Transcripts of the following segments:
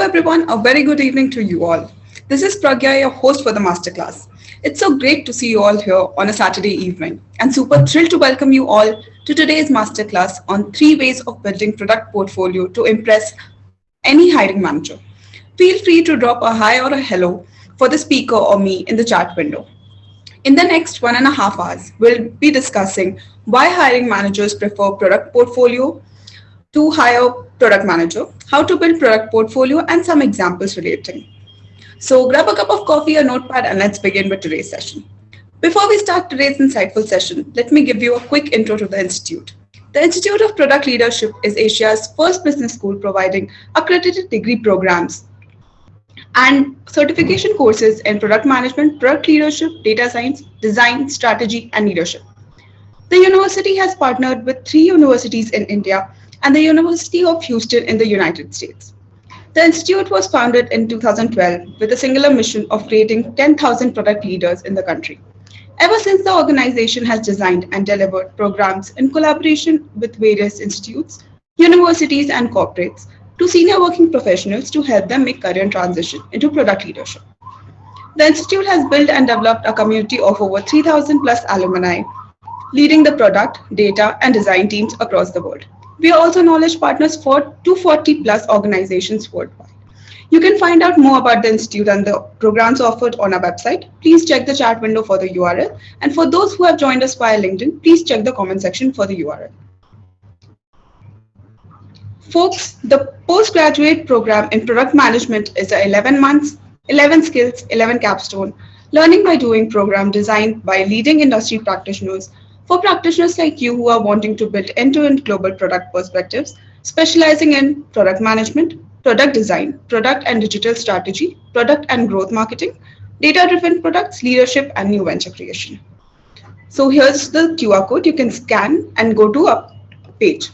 everyone, a very good evening to you all. This is Pragya, your host for the masterclass. It's so great to see you all here on a Saturday evening and super thrilled to welcome you all to today's masterclass on 3 ways of building product portfolio to impress any hiring manager. Feel free to drop a hi or a hello for the speaker or me in the chat window. In the next 1.5 hours, we'll be discussing why hiring managers prefer product portfolio to hire product manager, how to build product portfolio, and some examples relating. So grab a cup of coffee or notepad and let's begin with today's session. Before we start today's insightful session, let me give you a quick intro to the Institute. The Institute of Product Leadership is Asia's first business school providing accredited degree programs and certification courses in product management, product leadership, data science, design, strategy, and leadership. The university has partnered with 3 universities in India and the University of Houston in the United States. The institute was founded in 2012 with a singular mission of creating 10,000 product leaders in the country. Ever since, the organization has designed and delivered programs in collaboration with various institutes, universities, and corporates to senior working professionals to help them make career transition into product leadership. The institute has built and developed a community of over 3,000 plus alumni leading the product, data, and design teams across the world. We are also knowledge partners for 240 plus organizations worldwide. You can find out more about the institute and the programs offered on our website. Please check the chat window for the URL. And for those who have joined us via LinkedIn, please check the comment section for the URL. Folks, the postgraduate program in product management is a 11 months, 11 skills, 11 capstone learning by doing program designed by leading industry practitioners for practitioners like you who are wanting to build end-to-end global product perspectives, specializing in product management, product design, product and digital strategy, product and growth marketing, data-driven products, leadership, and new venture creation. So here's the QR code. You can scan and go to a page.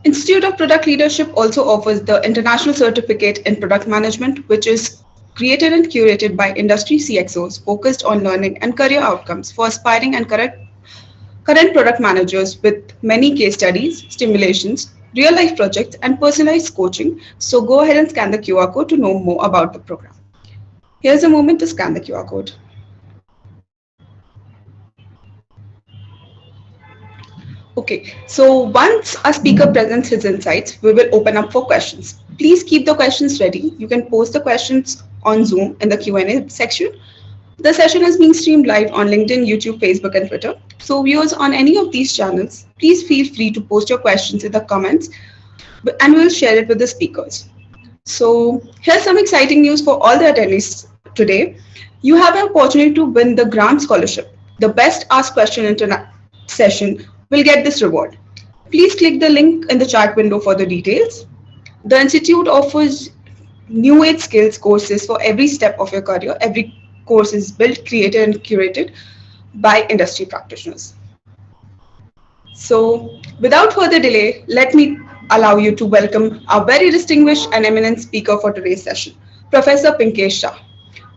Institute of Product Leadership also offers the International Certificate in Product Management, which is created and curated by industry CXOs focused on learning and career outcomes for aspiring and current product managers with many case studies, stimulations, real-life projects, and personalized coaching. So go ahead and scan the QR code to know more about the program. Here's a moment to scan the QR code. Okay, so once a speaker presents his insights, we will open up for questions. Please keep the questions ready. You can post the questions on Zoom in the Q&A section. The session is being streamed live on LinkedIn, YouTube, Facebook, and Twitter. So viewers on any of these channels, please feel free to post your questions in the comments and we'll share it with the speakers. So here's some exciting news for all the attendees today. You have an opportunity to win the grant scholarship. The best asked question in session will get this reward. Please click the link in the chat window for the details. The Institute offers new age skills courses for every step of your career. Every course is built, created, and curated by industry practitioners. So without further delay, let me allow you to welcome our very distinguished and eminent speaker for today's session, Professor Pinkesh Shah.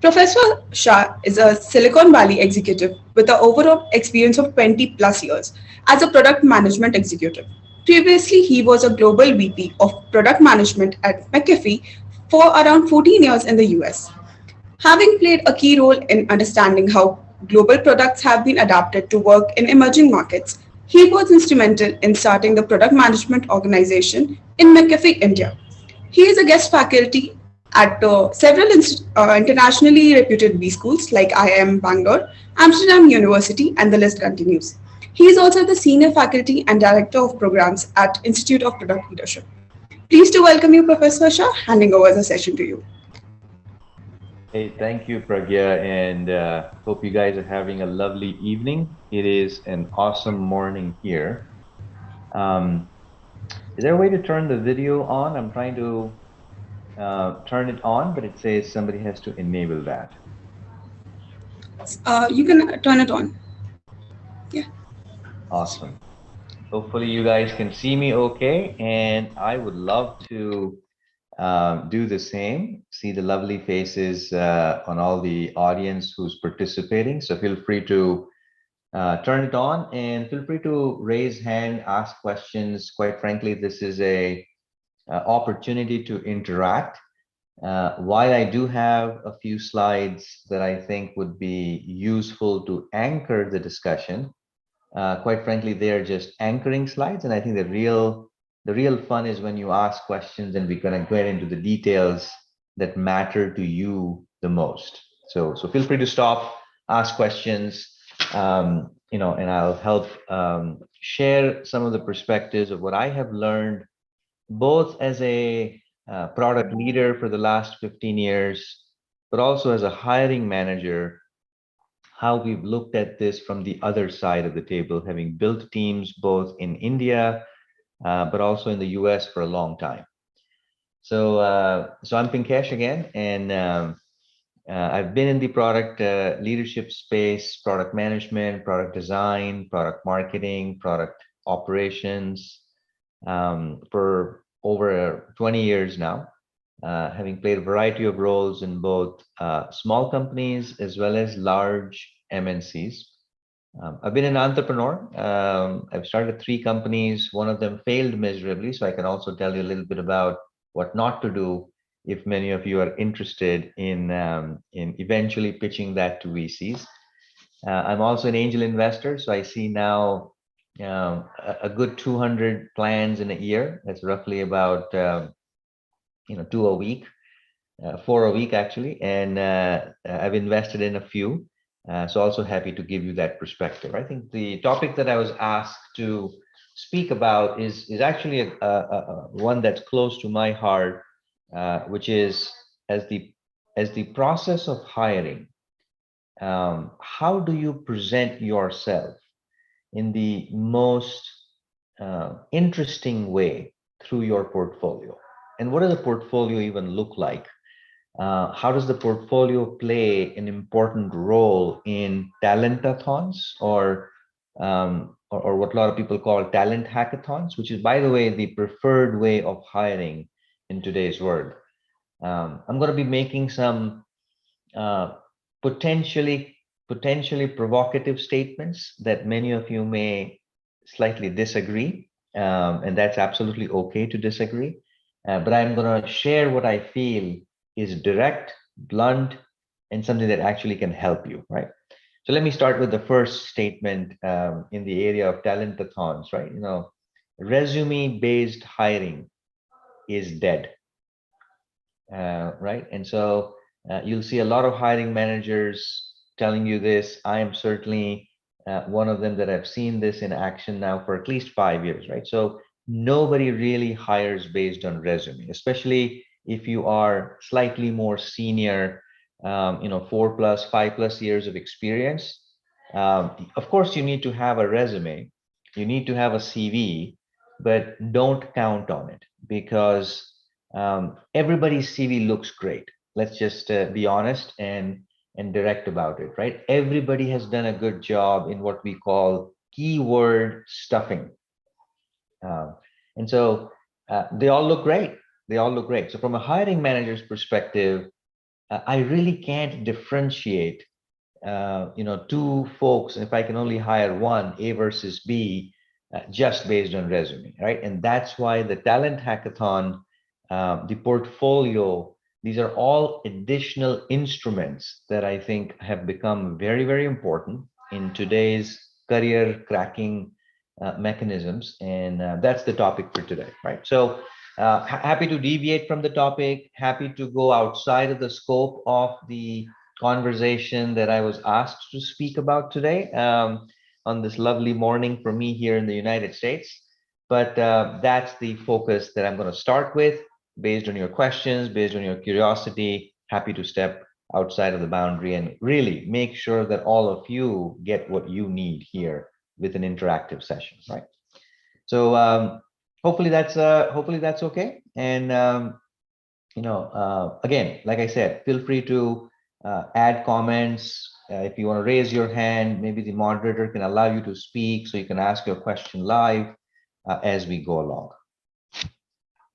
Professor Shah is a Silicon Valley executive with an overall experience of 20 plus years as a product management executive. Previously, he was a global VP of product management at McAfee for around 14 years in the US. Having played a key role in understanding how global products have been adapted to work in emerging markets, he was instrumental in starting the product management organization in McAfee, India. He is a guest faculty at several internationally reputed B schools like IIM Bangalore, Amsterdam University, and the list continues. He is also the senior faculty and director of programs at Institute of Product Leadership. Pleased to welcome you, Professor Shah. Handing over the session to you. Hey, thank you, Pragya, and hope you guys are having a lovely evening. It is an awesome morning here. Is there a way to turn the video on? I'm trying to turn it on, but it says somebody has to enable that. You can turn it on. Yeah. Awesome. Hopefully you guys can see me okay, and I would love to do the same, see the lovely faces on all the audience who's participating. So feel free to turn it on and feel free to raise hand, ask questions. Quite frankly, this is a opportunity to interact. While I do have a few slides that I think would be useful to anchor the discussion, quite frankly, they're just anchoring slides. And I think the real fun is when you ask questions and we're going to get into the details that matter to you the most. So feel free to stop, ask questions, and I'll help share some of the perspectives of what I have learned, both as a product leader for the last 15 years, but also as a hiring manager, how we've looked at this from the other side of the table, having built teams both in India, but also in the US for a long time. So I'm Pinkesh again, and I've been in the product leadership space, product management, product design, product marketing, product operations for over 20 years now, having played a variety of roles in both small companies as well as large MNCs. I've been an entrepreneur. I've started 3 companies. One of them failed miserably, so I can also tell you a little bit about what not to do if many of you are interested in eventually pitching that to VCs. I'm also an angel investor, so I see now a good 200 plans in a year. That's roughly about 2 a week, 4 a week actually, and I've invested in a few. So also happy to give you that perspective. I think the topic that I was asked to speak about is actually one that's close to my heart, which is as the process of hiring. How do you present yourself in the most interesting way through your portfolio? And what does a portfolio even look like? How does the portfolio play an important role in talentathons, or what a lot of people call talent hackathons, which is, by the way, the preferred way of hiring in today's world? I'm going to be making some uh, potentially provocative statements that many of you may slightly disagree, and that's absolutely okay to disagree. But I'm going to share what I feel is direct, blunt, and something that actually can help you, right? So let me start with the first statement in the area of talentathons, right? Resume-based hiring is dead, right? And so you'll see a lot of hiring managers telling you this. I am certainly one of them that have seen this in action now for at least 5 years, right? So nobody really hires based on resume, especially if you are slightly more senior, 4+, 5+ years of experience. Of course, you need to have a resume, you need to have a CV, but don't count on it, because everybody's CV looks great. Let's just be honest and direct about it, right? Everybody has done a good job in what we call keyword stuffing, and so they all look great. They all look great. So from a hiring manager's perspective, I really can't differentiate, two folks. If I can only hire one, A versus B, just based on resume, right? And that's why the talent hackathon, the portfolio, these are all additional instruments that I think have become very, very important in today's career cracking mechanisms. And that's the topic for today, right? So happy to deviate from the topic, happy to go outside of the scope of the conversation that I was asked to speak about today, on this lovely morning for me here in the United States. But that's the focus that I'm going to start with. Based on your questions, based on your curiosity, happy to step outside of the boundary and really make sure that all of you get what you need here with an interactive session, right? So hopefully that's okay. And again, like I said, feel free to add comments. If you want to raise your hand, maybe the moderator can allow you to speak so you can ask your question live as we go along.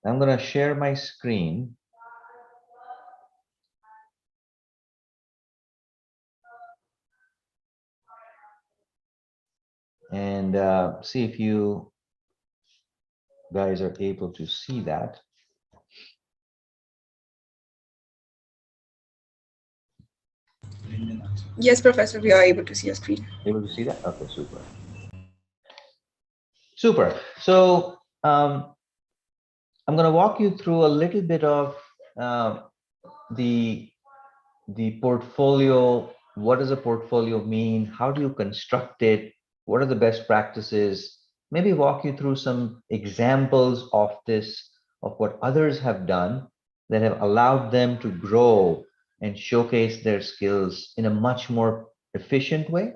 I'm going to share my screen. and see if you guys are able to see that. Yes, Professor, we are able to see your screen. Able to see that? Okay, super. Super. So I'm going to walk you through a little bit of uh, the portfolio. What does a portfolio mean? How do you construct it? What are the best practices? Maybe walk you through some examples of this, of what others have done that have allowed them to grow and showcase their skills in a much more efficient way.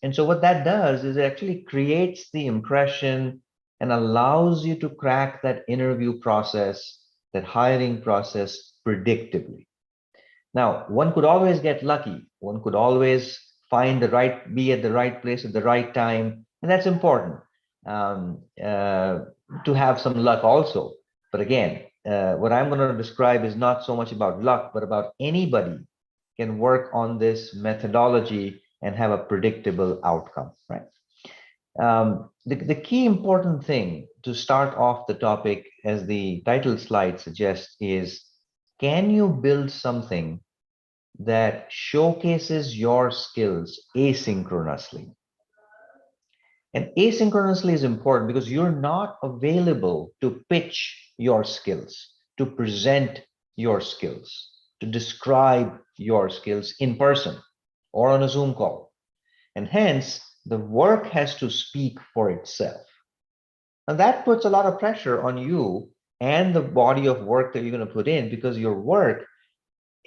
And so what that does is it actually creates the impression and allows you to crack that interview process, that hiring process predictably. Now, one could always get lucky. One could always be at the right place at the right time, and that's important to have some luck also. But again, what I'm going to describe is not so much about luck, but about anybody can work on this methodology and have a predictable outcome, right? The key important thing to start off the topic, as the title slide suggests, is can you build something that showcases your skills asynchronously? And asynchronously is important because you're not available to pitch your skills, to present your skills, to describe your skills in person or on a Zoom call. And hence, the work has to speak for itself. And that puts a lot of pressure on you and the body of work that you're going to put in, because your work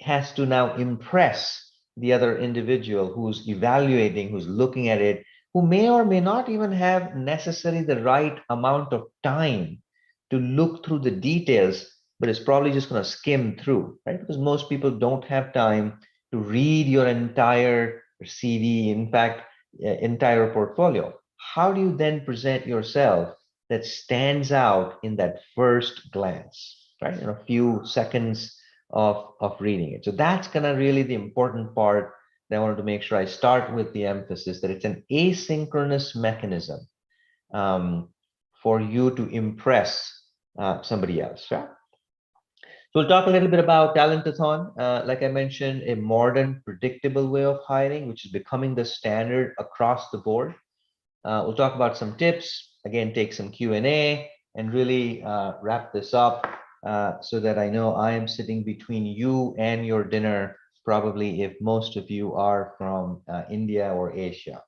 has to now impress the other individual who's evaluating, who's looking at it, who may or may not even have necessarily the right amount of time to look through the details, but is probably just going to skim through, right? Because most people don't have time to read your entire CV, in fact, entire portfolio. How do you then present yourself that stands out in that first glance, right? In a few seconds of reading it. So that's kind of really the important part that I wanted to make sure I start with the emphasis that it's an asynchronous mechanism um, for you to impress somebody else. Right? So we'll talk a little bit about Talentathon. Like I mentioned, a modern, predictable way of hiring, which is becoming the standard across the board. We'll talk about some tips, again, take some Q&A, and really wrap this up so that I know I am sitting between you and your dinner, probably if most of you are from India or Asia,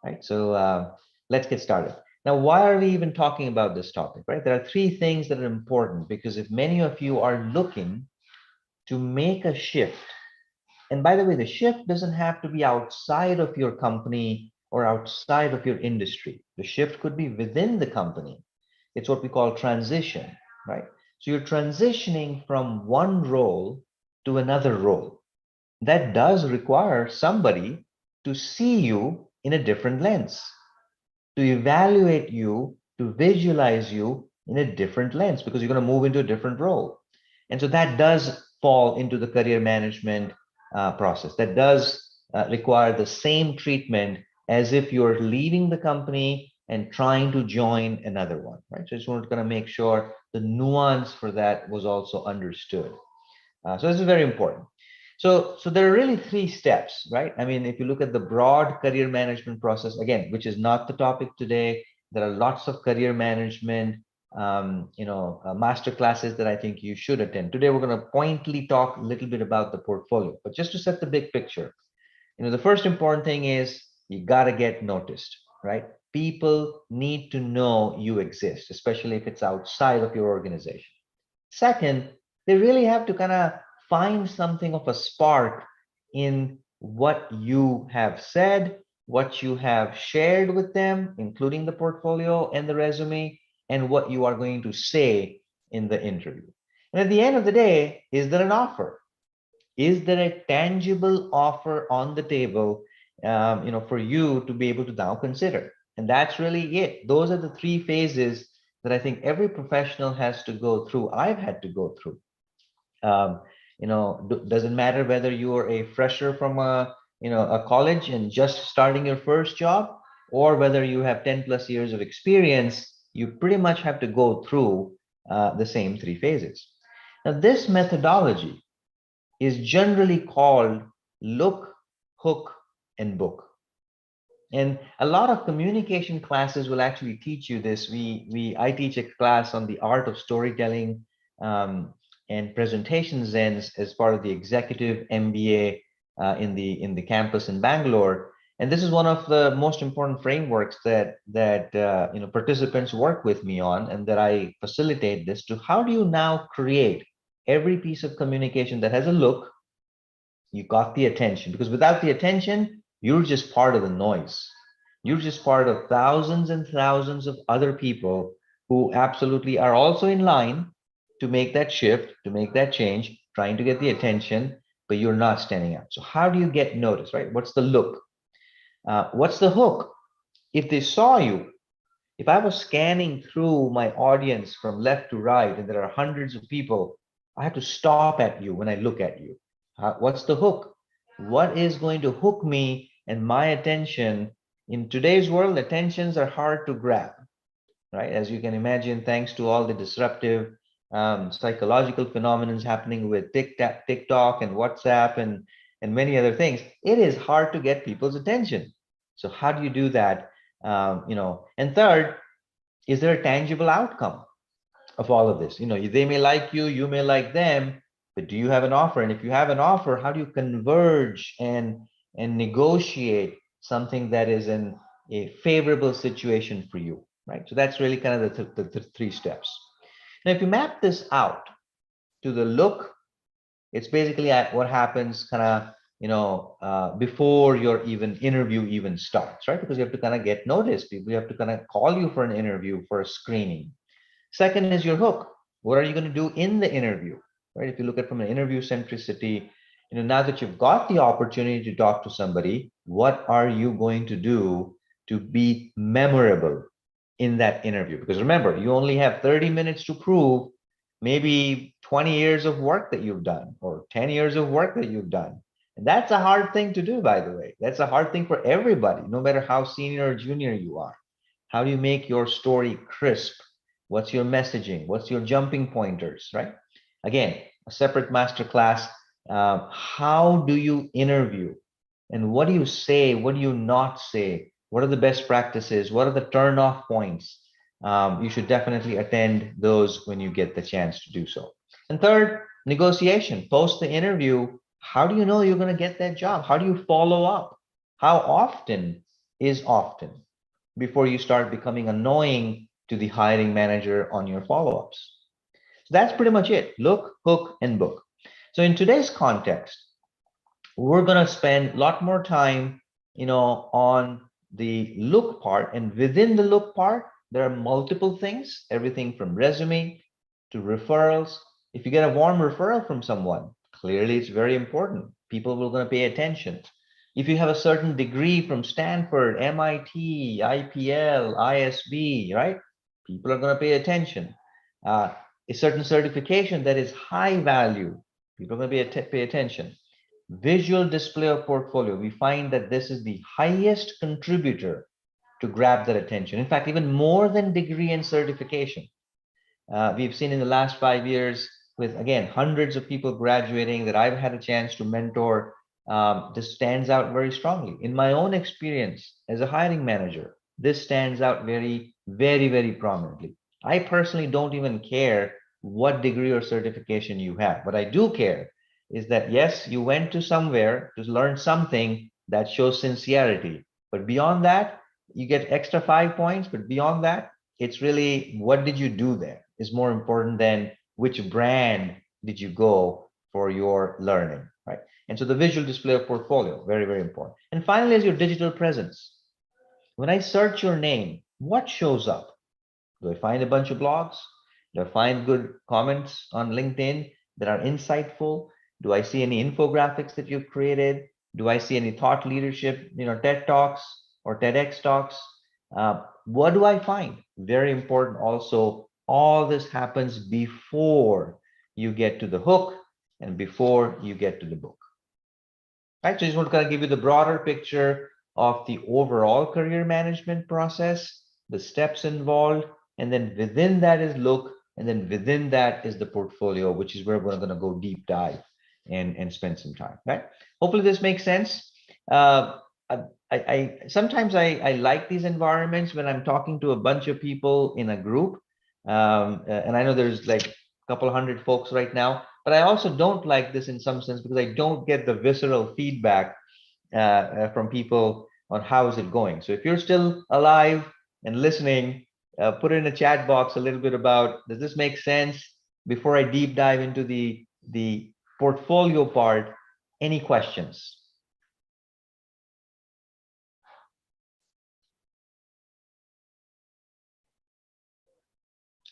right? So let's get started. Now, why are we even talking about this topic, right? There are three things that are important, because if many of you are looking to make a shift, and by the way, the shift doesn't have to be outside of your company or outside of your industry. The shift could be within the company. It's what we call transition, right? So you're transitioning from one role to another role. That does require somebody to see you in a different lens, to evaluate you, to visualize you in a different lens, because you're going to move into a different role. And so that does fall into the career management process. That does require the same treatment as if you're leaving the company and trying to join another one, right? So I just wanted to kind of make sure the nuance for that was also understood. So this is very important. So there are really three steps, right? I mean, if you look at the broad career management process, again, which is not the topic today, there are lots of career management, master classes that I think you should attend. Today, we're going to pointedly talk a little bit about the portfolio, but just to set the big picture, the first important thing is you got to get noticed, right? People need to know you exist, especially if it's outside of your organization. Second, they really have to kind of find something of a spark in what you have said, what you have shared with them, including the portfolio and the resume, and what you are going to say in the interview. And at the end of the day, is there an offer? Is there a tangible offer on the table, for you to be able to now consider? And that's really it. Those are the three phases that I think every professional has to go through. I've had to go through. Doesn't matter whether you are a fresher from a college and just starting your first job, or whether you have 10 plus years of experience, you pretty much have to go through the same three phases. Now, this methodology is generally called look, hook, and book. And a lot of communication classes will actually teach you this. I teach a class on the art of storytelling and presentations as part of the executive MBA in the campus in Bangalore. And this is one of the most important frameworks that participants work with me on, and that I facilitate this to. How do you now create every piece of communication that has a look? You got the attention, because without the attention, you're just part of the noise. You're just part of thousands and thousands of other people who absolutely are also in line to make that shift, to make that change, trying to get the attention, but you're not standing out. So how do you get noticed, right? What's the look? What's the hook? If they saw you, if I was scanning through my audience from left to right and there are hundreds of people, I have to stop at you when I look at you. What's the hook? What is going to hook me and my attention? In today's world, attentions are hard to grab, right? As you can imagine, thanks to all the disruptive psychological phenomena happening with TikTok and WhatsApp and many other things, it is hard to get people's attention. So how do you do that? And third, is there a tangible outcome of all of this? They may like you, you may like them, but do you have an offer? And if you have an offer, how do you converge and negotiate something that is in a favorable situation for you, right? So that's really kind of the three steps. Now, if you map this out to the look, it's basically what happens kind of before your interview even starts, right? Because you have to kind of get noticed. People have to kind of call you for an interview, for a screening. Second is your hook. What are you going to do in the interview, right? If you look at from an interview centricity, now that you've got the opportunity to talk to somebody, what are you going to do to be memorable in that interview? Because remember, you only have 30 minutes to prove maybe 20 years of work that you've done, or 10 years of work that you've done. And that's a hard thing to do, by the way. That's a hard thing for everybody, no matter how senior or junior you are. How do you make your story crisp? What's your messaging? What's your jumping pointers, right? Again, a separate masterclass. How do you interview? And what do you say? What do you not say? What are the best practices? What are the turn-off points? You should definitely attend those when you get the chance to do so. And third, negotiation. Post the interview, how do you know you're going to get that job? How do you follow up? How often is often before you start becoming annoying to the hiring manager on your follow-ups? So that's pretty much it. Look, hook, and book. So in today's context, we're going to spend a lot more time, on the look part. And within the look part, there are multiple things, everything from resume to referrals. If you get a warm referral from someone, clearly it's very important. People will going to pay attention. If you have a certain degree from Stanford, MIT, IPL, ISB, right? People are going to pay attention. A certain certification that is high value, people are going to pay attention. Visual display of portfolio, we find that this is the highest contributor to grab their attention. In fact, even more than degree and certification. We've seen in the last 5 years, with again hundreds of people graduating that I've had a chance to mentor, this stands out very strongly. In my own experience as a hiring manager, this stands out very, very, very prominently. I personally don't even care what degree or certification you have. What I do care is that, yes, you went to somewhere to learn something that shows sincerity. But beyond that, you get extra 5 points. But beyond that, it's really what did you do there is more important than which brand did you go for your learning, right? And so the visual display of portfolio, very, very important. And finally, is your digital presence. When I search your name, what shows up? Do I find a bunch of blogs? Do I find good comments on LinkedIn that are insightful? Do I see any infographics that you've created? Do I see any thought leadership, TED Talks or TEDx Talks? What do I find? Very important also, all this happens before you get to the hook and before you get to the book. Right? So I just want to kind of give you the broader picture of the overall career management process, the steps involved, and then within that is look, and then within that is the portfolio, which is where we're going to go deep dive and spend some time, right? Hopefully this makes sense. I sometimes I like these environments when I'm talking to a bunch of people in a group, and I know there's like a couple hundred folks right now, but I also don't like this in some sense because I don't get the visceral feedback from people on how is it going. So if you're still alive and listening, put in a chat box a little bit about, does this make sense? Before I deep dive into the portfolio part, any questions?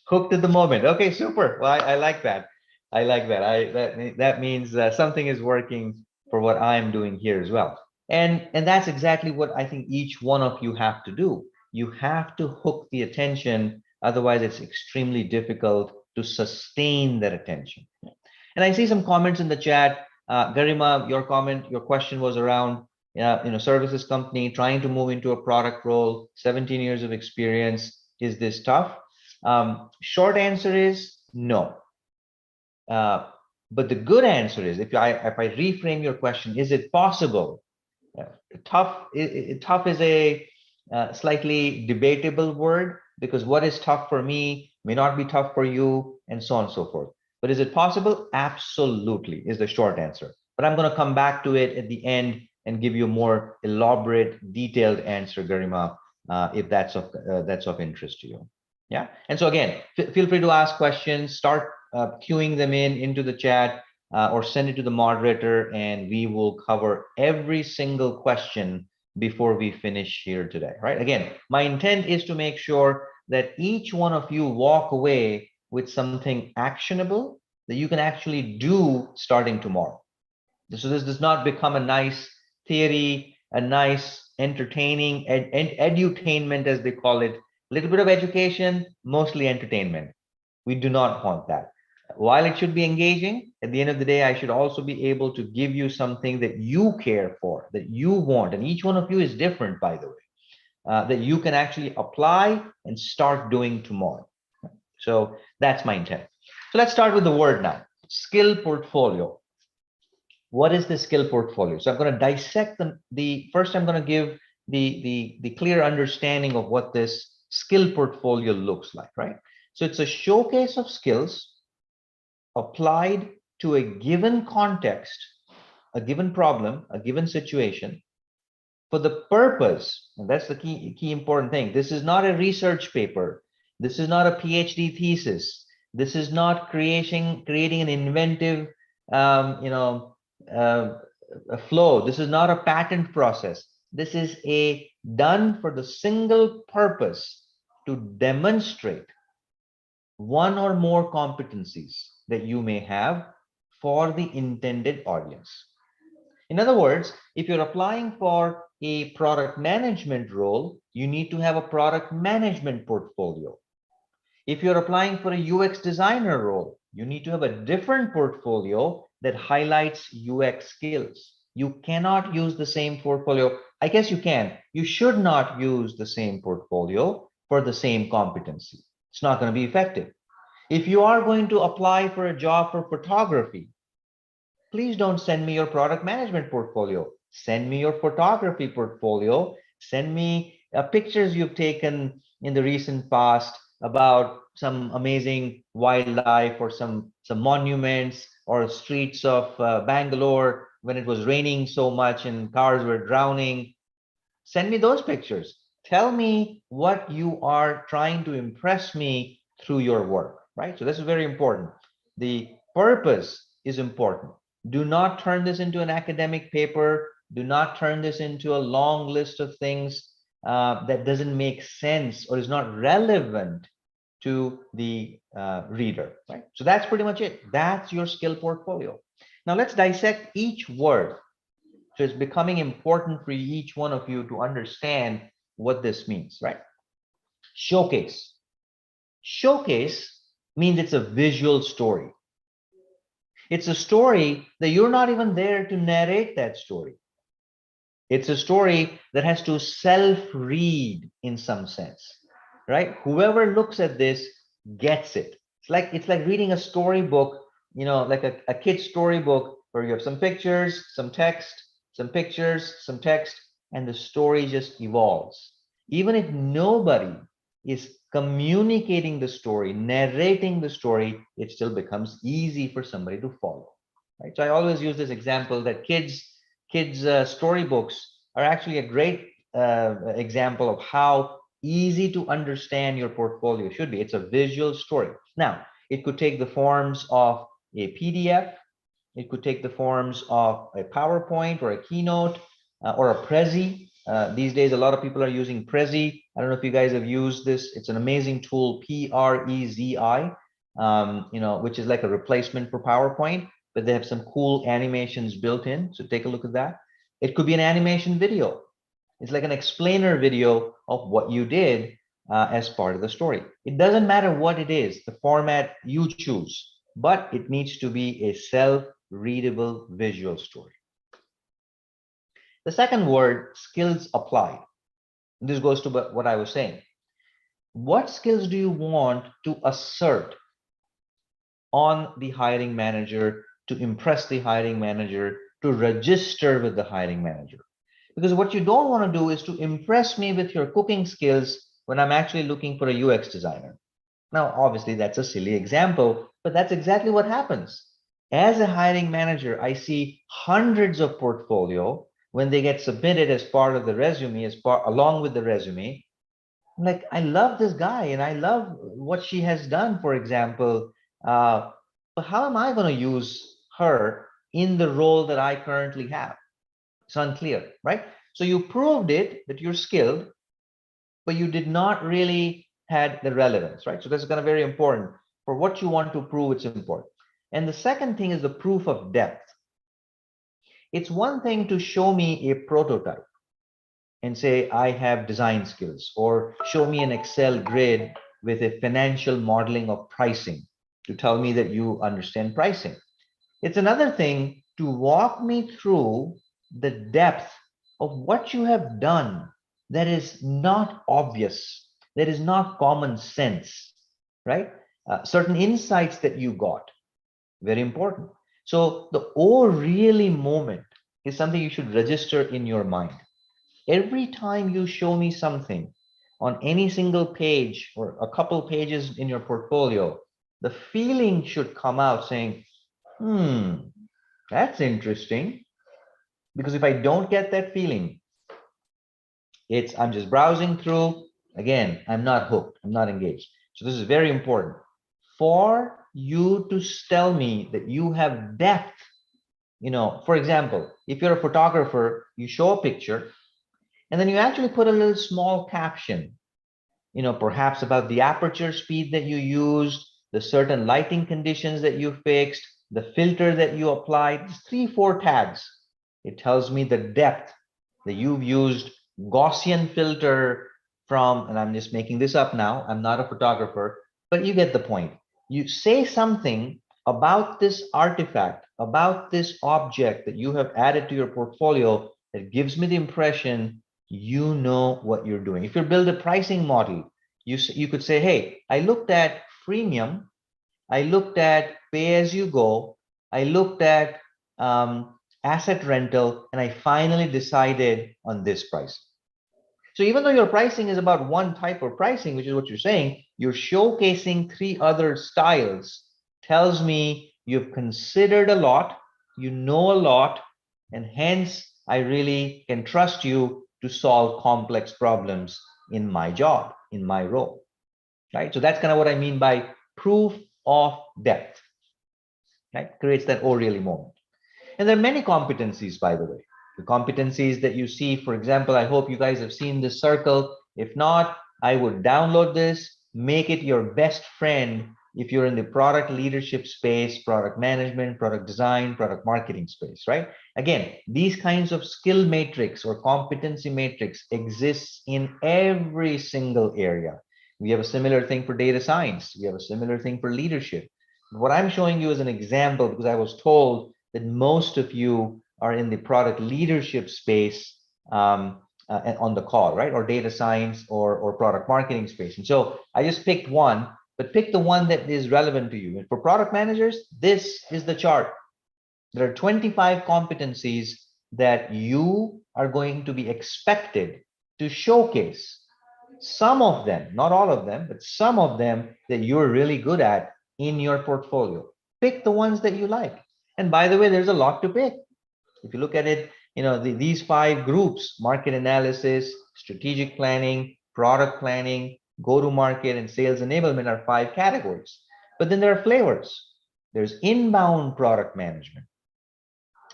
Hooked at the moment. Okay, super. Well, I like that. I like that. That means something is working for what I'm doing here as well. And that's exactly what I think each one of you have to do. You have to hook the attention, otherwise it's extremely difficult to sustain that attention. And I see some comments in the chat. Garima, your question was around, services company trying to move into a product role, 17 years of experience. Is this tough? Short answer is no. Uh, but the good answer is, if I reframe your question, is it possible? Uh, tough is a slightly debatable word, because what is tough for me may not be tough for you, and so on and so forth. But is it possible? Absolutely, is the short answer. But I'm going to come back to it at the end and give you a more elaborate, detailed answer, Garima, if that's of interest to you. Yeah. And so again, feel free to ask questions, start queuing them into the chat, or send it to the moderator, and we will cover every single question before we finish here today, right? Again, my intent is to make sure that each one of you walk away with something actionable that you can actually do starting tomorrow. So this does not become a nice theory, a nice entertaining edutainment, as they call it, a little bit of education, mostly entertainment. We do not want that. While it should be engaging, at the end of the day, I should also be able to give you something that you care for, that you want. And each one of you is different, by the way, that you can actually apply and start doing tomorrow. So that's my intent. So let's start with the word now. Skill portfolio. What is the skill portfolio? So I'm going to dissect first I'm going to give the clear understanding of what this skill portfolio looks like, right? So it's a showcase of skills applied to a given context, a given problem, a given situation, for the purpose, and that's the key important thing. This is not a research paper. This is not a PhD thesis. This is not creating an inventive, a flow. This is not a patent process. This is done for the single purpose to demonstrate one or more competencies that you may have for the intended audience. In other words, if you're applying for a product management role, you need to have a product management portfolio. If you're applying for a UX designer role, you need to have a different portfolio that highlights UX skills. You cannot use the same portfolio. I guess you can. You should not use the same portfolio for the same competency. It's not going to be effective. If you are going to apply for a job for photography, please don't send me your product management portfolio. Send me your photography portfolio. Send me pictures you've taken in the recent past about some amazing wildlife, or some monuments or streets of Bangalore when it was raining so much and cars were drowning. Send me those pictures. Tell me what you are trying to impress me through your work, right? So this is very important. The purpose is important. Do not turn this into an academic paper. Do not turn this into a long list of things that doesn't make sense or is not relevant to the reader, right? So that's pretty much it. That's your skill portfolio. Now let's dissect each word. So it's becoming important for each one of you to understand what this means, right? Showcase. Showcase means it's a visual story. It's a story that you're not even there to narrate that story. It's a story that has to self-read in some sense, right? Whoever looks at this gets it. It's like reading a storybook, like a kid's storybook where you have some pictures, some text, some pictures, some text, and the story just evolves. Even if nobody is communicating the story, narrating the story, it still becomes easy for somebody to follow. Right? So I always use this example that kids storybooks are actually a great example of how easy to understand your portfolio should be. It's a visual story. Now, it could take the forms of a PDF, it could take the forms of a PowerPoint or a keynote or a Prezi. These days, a lot of people are using Prezi. I don't know if you guys have used this. It's an amazing tool, Prezi, which is like a replacement for PowerPoint, but they have some cool animations built in. So take a look at that. It could be an animation video. It's like an explainer video of what you did as part of the story. It doesn't matter what it is, the format you choose, but it needs to be a self-readable visual story. The second word, skills applied. This goes to what I was saying. What skills do you want to assert on the hiring manager, to impress the hiring manager, to register with the hiring manager? Because what you don't want to do is to impress me with your cooking skills when I'm actually looking for a UX designer. Now, obviously, that's a silly example, but that's exactly what happens. As a hiring manager, I see hundreds of portfolio when they get submitted as part of the resume, along with the resume. I'm like, I love this guy and I love what she has done, for example. But how am I going to use her in the role that I currently have? It's unclear, right? So you proved it that you're skilled, but you did not really had the relevance, right? So that's kind of very important. For what you want to prove, it's important. And the second thing is the proof of depth. It's one thing to show me a prototype and say, I have design skills, or show me an Excel grid with a financial modeling of pricing to tell me that you understand pricing. It's another thing to walk me through the depth of what you have done that is not obvious, that is not common sense, right? Certain insights that you got, very important. So the oh really moment is something you should register in your mind. Every time you show me something on any single page or a couple pages in your portfolio, the feeling should come out saying, that's interesting. Because if I don't get that feeling, I'm just browsing through. Again, I'm not hooked. I'm not engaged. So this is very important. For you to tell me that you have depth, for example, if you're a photographer, you show a picture and then you actually put a little small caption, perhaps about the aperture speed that you used, the certain lighting conditions that you fixed, the filter that you applied, just 3, 4 tags. It tells me the depth that you've used Gaussian filter from, and I'm just making this up now, I'm not a photographer, but you get the point. You say something about this artifact, about this object that you have added to your portfolio that gives me the impression you know what you're doing. If you build a pricing model, you could say, hey, I looked at freemium, I looked at pay as you go, I looked at asset rental, and I finally decided on this price. So even though your pricing is about one type of pricing, which is what you're saying, you're showcasing 3 other styles, tells me you've considered a lot, you know a lot, and hence I really can trust you to solve complex problems in my job, in my role, right? So that's kind of what I mean by proof of depth, right? Creates that oh really moment. And there are many competencies, by the way. The competencies that you see, for example, I hope you guys have seen this circle. If not, I would download this, make it your best friend if you're in the product leadership space, product management, product design, product marketing space, right? Again, these kinds of skill matrix or competency matrix exists in every single area. We have a similar thing for data science. We have a similar thing for leadership. What I'm showing you is an example because I was told that most of you are in the product leadership space on the call, right? Or data science or product marketing space. And so I just picked one, but pick the one that is relevant to you. And for product managers, this is the chart. There are 25 competencies that you are going to be expected to showcase. Some of them, not all of them, but some of them that you're really good at in your portfolio. Pick the ones that you like. And by the way, there's a lot to pick. If you look at it, these 5 groups: market analysis, strategic planning, product planning, go to market, and sales enablement are 5 categories. But then there are flavors. There's inbound product management,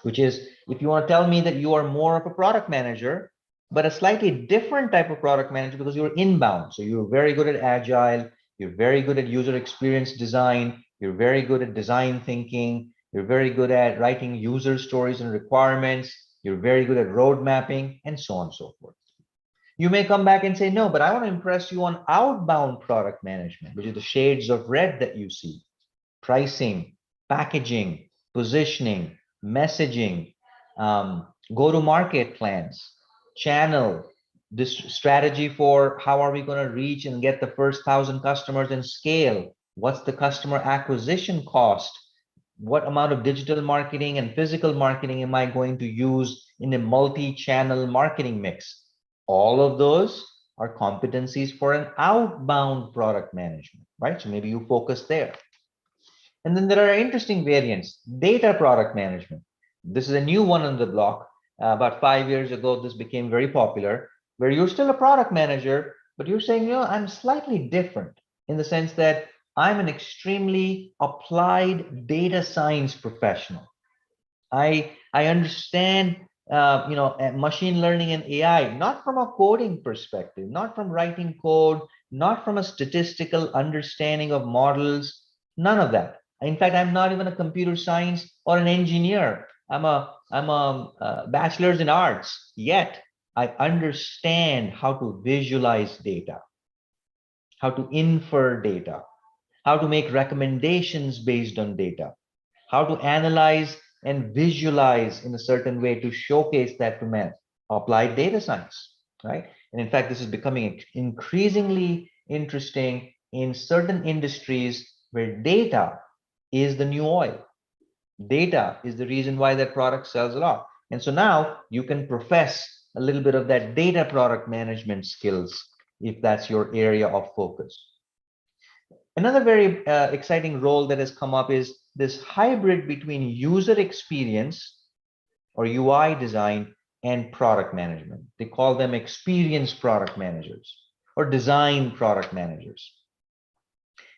which is, if you want to tell me that you are more of a product manager, but a slightly different type of product manager because you're inbound. So you're very good at agile, you're very good at user experience design, you're very good at design thinking, you're very good at writing user stories and requirements, you're very good at road mapping, and so on and so forth. You may come back and say, no, but I want to impress you on outbound product management, which is the shades of red that you see: pricing, packaging, positioning, messaging, go-to-market plans, channel, this strategy for how are we going to reach and get the first 1,000 customers and scale? What's the customer acquisition cost? What amount of digital marketing and physical marketing am I going to use in a multi-channel marketing mix? All of those are competencies for an outbound product management, right? So maybe you focus there. And then there are interesting variants: data product management. This is a new one on the block. About 5 years ago, this became very popular, where you're still a product manager, but you're saying, I'm slightly different in the sense that I'm an extremely applied data science professional. I understand machine learning and AI, not from a coding perspective, not from writing code, not from a statistical understanding of models, none of that. In fact, I'm not even a computer science or an engineer. I'm a bachelor's in arts. Yet I understand how to visualize data, how to infer data, how to make recommendations based on data, how to analyze and visualize in a certain way to showcase that to men. Applied data science, right? And in fact, this is becoming increasingly interesting in certain industries where data is the new oil. Data is the reason why that product sells a lot. And so now you can profess a little bit of that data product management skills if that's your area of focus. Another very exciting role that has come up is this hybrid between user experience or UI design and product management. They call them experience product managers or design product managers.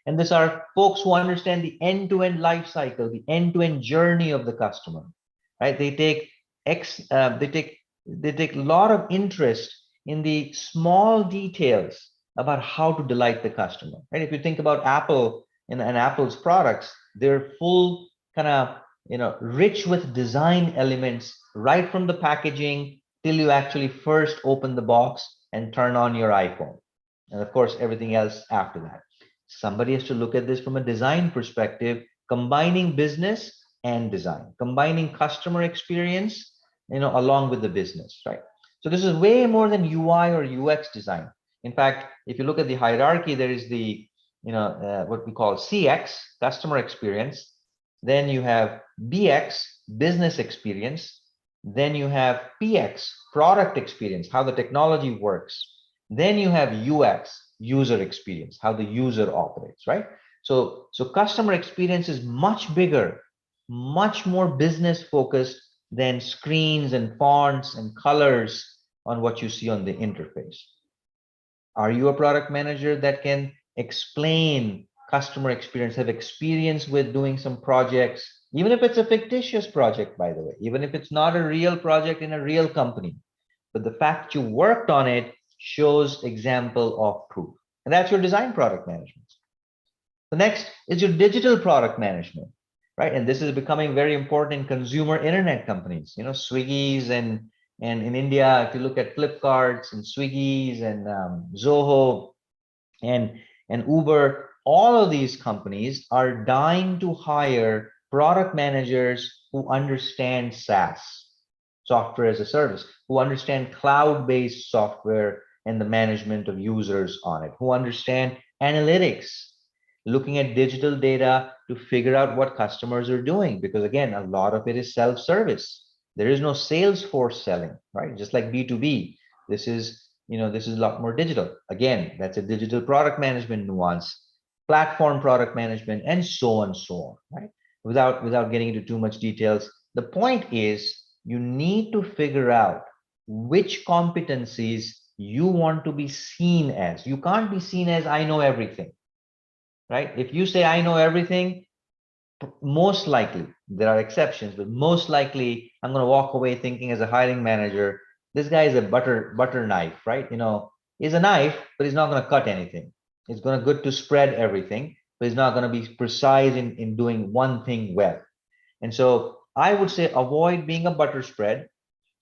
And these are folks who understand the end-to-end life cycle, the end-to-end journey of the customer, right? They take a lot of interest in the small details about how to delight the customer, right? If you think about Apple and Apple's products, they're full kind of, rich with design elements right from the packaging till you actually first open the box and turn on your iPhone. And of course, everything else after that. Somebody has to look at this from a design perspective, combining business and design, combining customer experience, along with the business, right? So this is way more than UI or UX design. In fact, if you look at the hierarchy, there is the, what we call CX, customer experience. Then you have BX, business experience. Then you have PX, product experience, how the technology works. Then you have UX, user experience, how the user operates, right? So customer experience is much bigger, much more business focused than screens and fonts and colors on what you see on the interface. Are you a product manager that can explain customer experience, have experience with doing some projects, even if it's a fictitious project, by the way, even if it's not a real project in a real company, but the fact you worked on it shows example of proof. And that's your design product management. The next is your digital product management, right? And this is becoming very important in consumer internet companies, Swiggy's and in India, if you look at Flipkarts and Swiggy's and Zoho and Uber, all of these companies are dying to hire product managers who understand SaaS. software as a service, who understand cloud-based software and the management of users on it, who understand analytics, looking at digital data to figure out what customers are doing, because again, a lot of it is self-service. There is no sales force selling, right? Just like B2B, this is, this is a lot more digital. Again, that's a digital product management nuance, platform product management, and so on, so on, right? Without getting into too much details, the point is you need to figure out which competencies you want to be seen as. You can't be seen as I know everything, right? If you say I know everything, most likely, there are exceptions, but most likely I'm going to walk away thinking as a hiring manager, this guy is a butter knife, right? He's a knife, but he's not going to cut anything. It's going to good to spread everything, but he's not going to be precise in doing one thing well. And so I would say avoid being a butter spread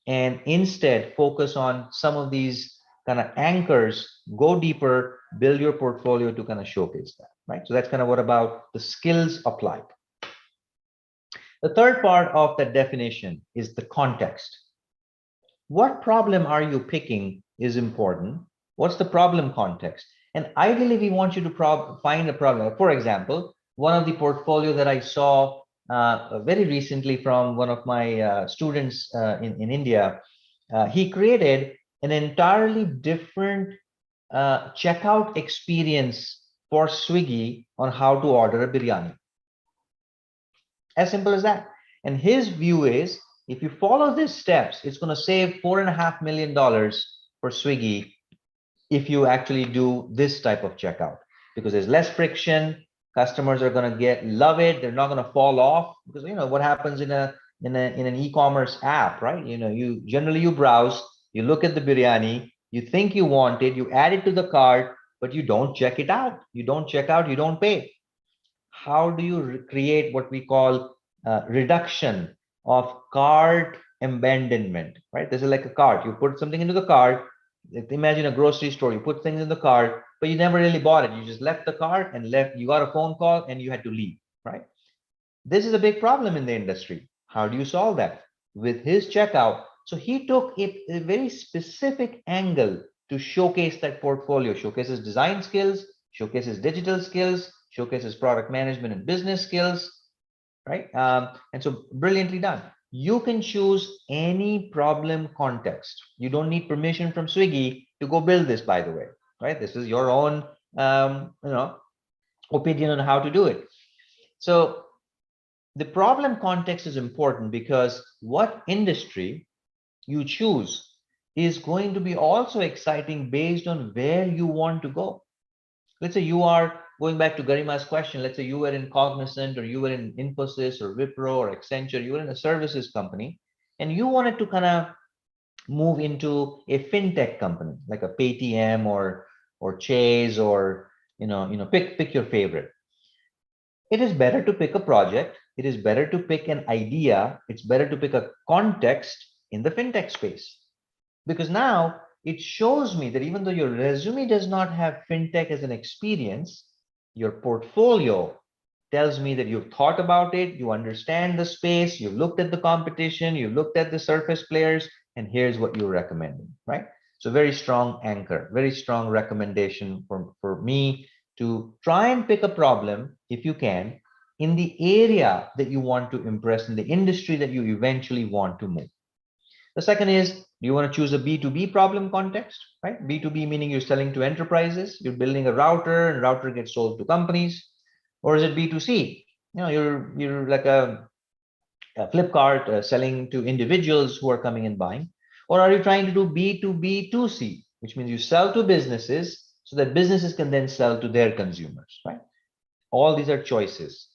and instead focus on some of these kind of anchors, go deeper, build your portfolio to kind of showcase that, right? So that's kind of what about the skills applied. The third part of that definition is the context. What problem are you picking is important. What's the problem context? And ideally, we want you to find a problem. For example, one of the portfolio that I saw very recently from one of my students in India, he created an entirely different checkout experience for Swiggy on how to order a biryani. As simple as that. And his view is, if you follow these steps, it's going to save $4.5 million for Swiggy if you actually do this type of checkout, because there's less friction. Customers are going to love it. They're not going to fall off, because what happens in an e-commerce app, right? You generally browse, you look at the biryani, you think you want it, you add it to the cart, but you don't check it out. You don't check out, you don't pay. How do you create what we call reduction of cart abandonment, right? This is like a cart. You put something into the cart. Imagine a grocery store. You put things in the cart, but you never really bought it. You just left the cart and left. You got a phone call and you had to leave, right? This is a big problem in the industry. How do you solve that? With his checkout. So he took a very specific angle to showcase that portfolio, showcases design skills, showcases digital skills, showcases product management and business skills, right? And so brilliantly done. You can choose any problem context. You don't need permission from Swiggy to go build this, by the way, right? This is your own, opinion on how to do it. So the problem context is important, because what industry you choose is going to be also exciting based on where you want to go. Let's say you are going back to Garima's question. Let's say you were in Cognizant, or you were in Infosys or Wipro or Accenture. You were in a services company, and you wanted to kind of move into a fintech company like a Paytm or Chase, or pick your favorite. It is better to pick a project. It is better to pick an idea. It's better to pick a context in the fintech space, because now it shows me that even though your resume does not have fintech as an experience, your portfolio tells me that you've thought about it, you understand the space, you've looked at the competition, you've looked at the surface players, and here's what you're recommending, right? So very strong anchor, very strong recommendation for me to try and pick a problem, if you can, in the area that you want to impress, in the industry that you eventually want to move. The second is, do you want to choose a B2B problem context, right? B2B meaning you're selling to enterprises, you're building a router, and router gets sold to companies. Or is it B2C? You're like a Flipkart selling to individuals who are coming and buying. Or are you trying to do B2B2C, which means you sell to businesses so that businesses can then sell to their consumers, right? All these are choices.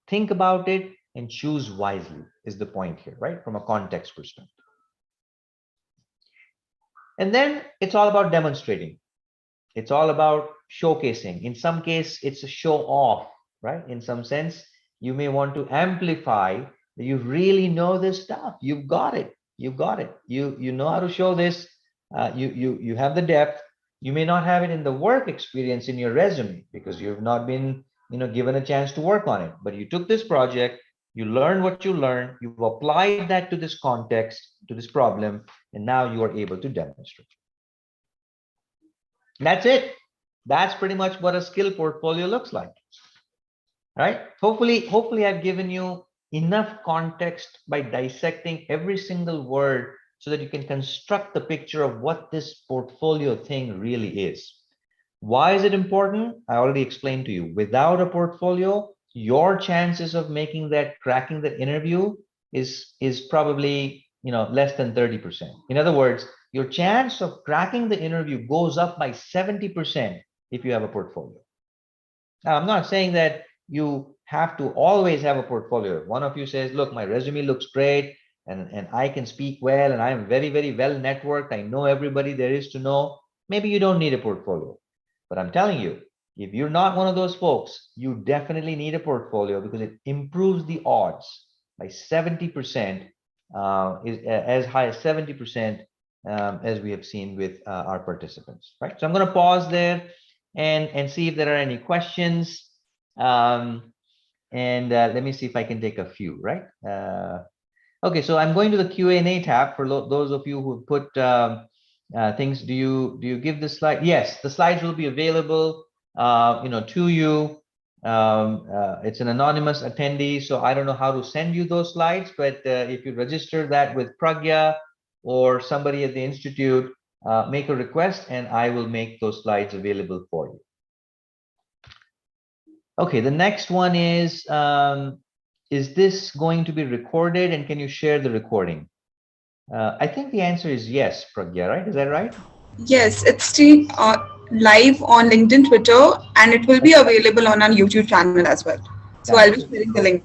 Think about it and choose wisely is the point here, right? From a context perspective. And then it's all about demonstrating. It's all about showcasing. In some case, it's a show off, right? In some sense, you may want to amplify that you really know this stuff. You've got it. You've got it. You know how to show this. You have the depth. You may not have it in the work experience in your resume because you've not been given a chance to work on it. But you took this project, You learn what you learn, you've applied that to this context, to this problem, and now you are able to demonstrate. That's it. That's pretty much what a skill portfolio looks like. Right? Hopefully I've given you enough context by dissecting every single word so that you can construct the picture of what this portfolio thing really is. Why is it important? I already explained to you. Without a portfolio, your chances of making that, cracking that interview is probably, less than 30%. In other words, your chance of cracking the interview goes up by 70% if you have a portfolio. Now, I'm not saying that you have to always have a portfolio. If one of you says, look, my resume looks great and I can speak well and I'm very, very well networked, I know everybody there is to know, maybe you don't need a portfolio. But I'm telling you, if you're not one of those folks, you definitely need a portfolio because it improves the odds by 70%, is as high as 70%, as we have seen with our participants, right? So I'm going to pause there and see if there are any questions. Let me see if I can take a few, right? Okay, so I'm going to the Q&A tab for those of you who put things. Do you give the slide? Yes, the slides will be available, to you. It's an anonymous attendee, so I don't know how to send you those slides, but if you register that with Pragya or somebody at the Institute, make a request and I will make those slides available for you. Okay, the next one is this going to be recorded and can you share the recording? I think the answer is yes, Pragya, right? Is that right? Yes, it's still live on LinkedIn, Twitter, and it will be available on our YouTube channel as well. So I'll be That's sharing the so link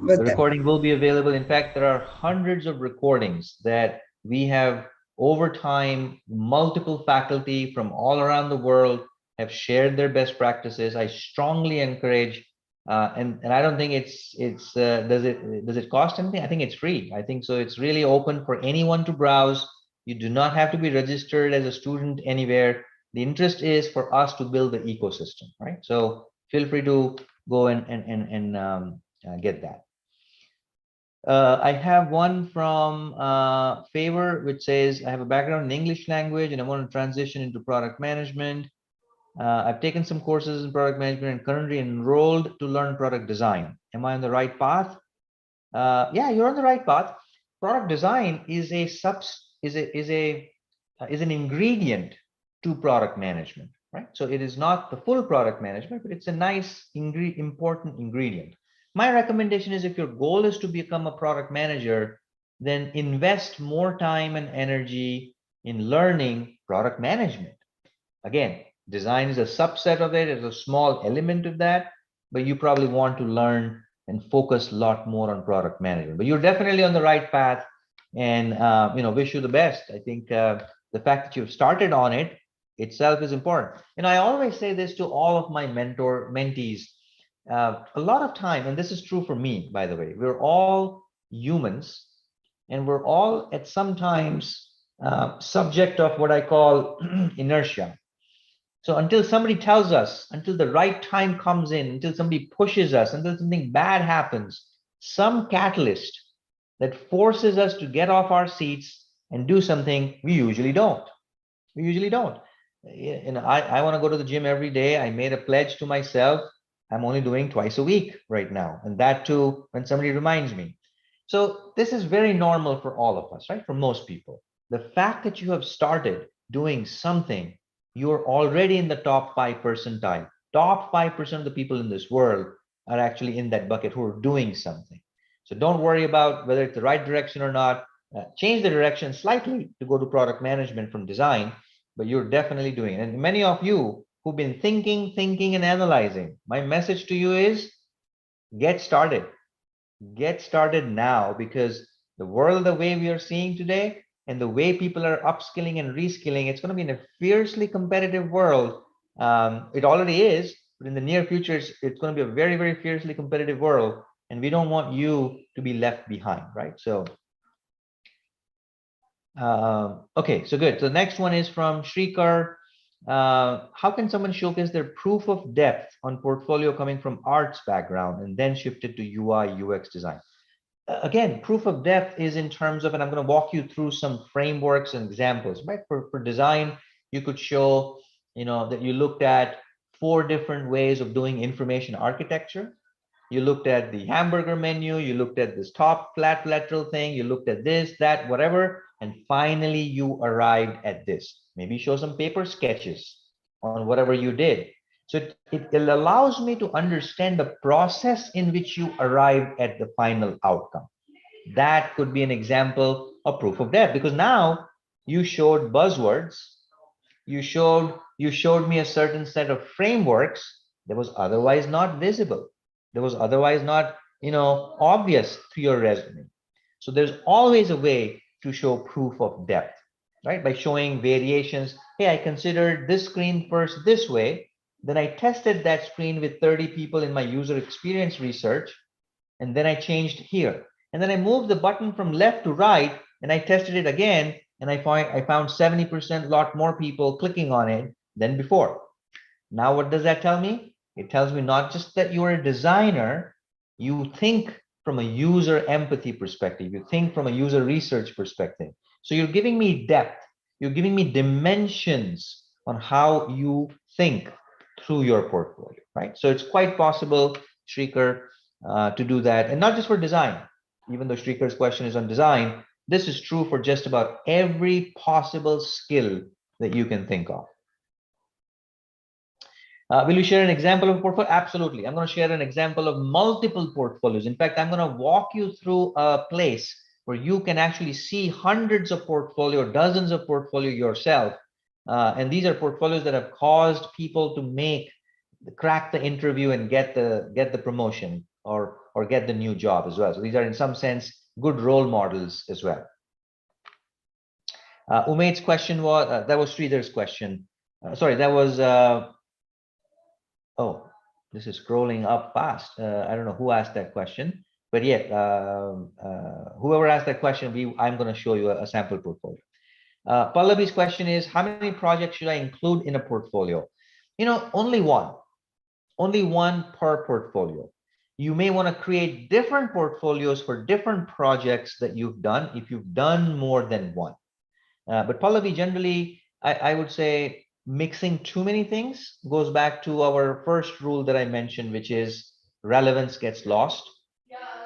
with the them. recording will be available. In fact, there are hundreds of recordings that we have over time, multiple faculty from all around the world have shared their best practices. I strongly encourage, and I don't think does it cost anything? I think it's free. I think so. It's really open for anyone to browse. You do not have to be registered as a student anywhere. The interest is for us to build the ecosystem, right? So feel free to go and get that. I have one from Favor, which says, I have a background in English language and I want to transition into product management. I've taken some courses in product management and currently enrolled to learn product design. Am I on the right path? Yeah, you're on the right path. Product design is an ingredient to product management, right? So it is not the full product management, but it's a nice important ingredient. My recommendation is if your goal is to become a product manager, then invest more time and energy in learning product management. Again, design is a subset of it, it's a small element of that, but you probably want to learn and focus a lot more on product management. But you're definitely on the right path, and wish you the best. I think the fact that you've started on it itself is important. And I always say this to all of my mentees. A lot of time, and this is true for me, by the way, we're all humans, and we're all at some times subject of what I call inertia. So until somebody tells us, until the right time comes in, until somebody pushes us, until something bad happens, some catalyst that forces us to get off our seats and do something, we usually don't. We usually don't. I want to go to the gym every day. I made a pledge to myself. I'm only doing twice a week right now. And that too, when somebody reminds me. So this is very normal for all of us, right? For most people. The fact that you have started doing something, you're already in the top 5 percentile. Top 5% of the people in this world are actually in that bucket who are doing something. So don't worry about whether it's the right direction or not. Change the direction slightly to go to product management from design, but you're definitely doing it. And many of you who've been thinking and analyzing, my message to you is get started. Get started now, because the world, the way we are seeing today, and the way people are upskilling and reskilling, it's going to be in a fiercely competitive world. It already is, but in the near future, it's going to be a very, very fiercely competitive world. And we don't want you to be left behind, right? So, okay, so good. So the next one is from Shrikar. How can someone showcase their proof of depth on portfolio coming from arts background and then shift it to UI UX design? Again, proof of depth is in terms of, and I'm going to walk you through some frameworks and examples, right? For design, you could show, that you looked at 4 different ways of doing information architecture. You looked at the hamburger menu, you looked at this top flat lateral thing, you looked at this, that, whatever, and finally you arrived at this. Maybe show some paper sketches on whatever you did. So it allows me to understand the process in which you arrived at the final outcome. That could be an example of proof of depth, because now you showed buzzwords, you showed me a certain set of frameworks that was otherwise not visible, that was otherwise not obvious to your resume. So there's always a way to show proof of depth, right? By showing variations. Hey, I considered this screen first this way, then I tested that screen with 30 people in my user experience research, and then I changed here, and then I moved the button from left to right, and I tested it again, and I found 70% lot more people clicking on it than before. Now, what does that tell me? It tells me not just that you're a designer, you think from a user empathy perspective, you think from a user research perspective. So you're giving me depth, you're giving me dimensions on how you think through your portfolio, right? So it's quite possible, Shrikar, to do that. And not just for design, even though Shrikar's question is on design, this is true for just about every possible skill that you can think of. Will you share an example of a portfolio? Absolutely. I'm going to share an example of multiple portfolios. In fact, I'm going to walk you through a place where you can actually see hundreds of portfolio, dozens of portfolio yourself. And these are portfolios that have caused people to crack the interview and get the promotion or get the new job as well. So these are in some sense good role models as well. Umaid's question was, that was Sridhar's question. Sorry, that was, oh, this is scrolling up fast. I don't know who asked that question, but yeah, whoever asked that question, I'm going to show you a sample portfolio. Pallavi's question is, how many projects should I include in a portfolio? Only one per portfolio. You may want to create different portfolios for different projects that you've done if you've done more than one. But Pallavi, generally, I would say mixing too many things goes back to our first rule that I mentioned, which is relevance gets lost.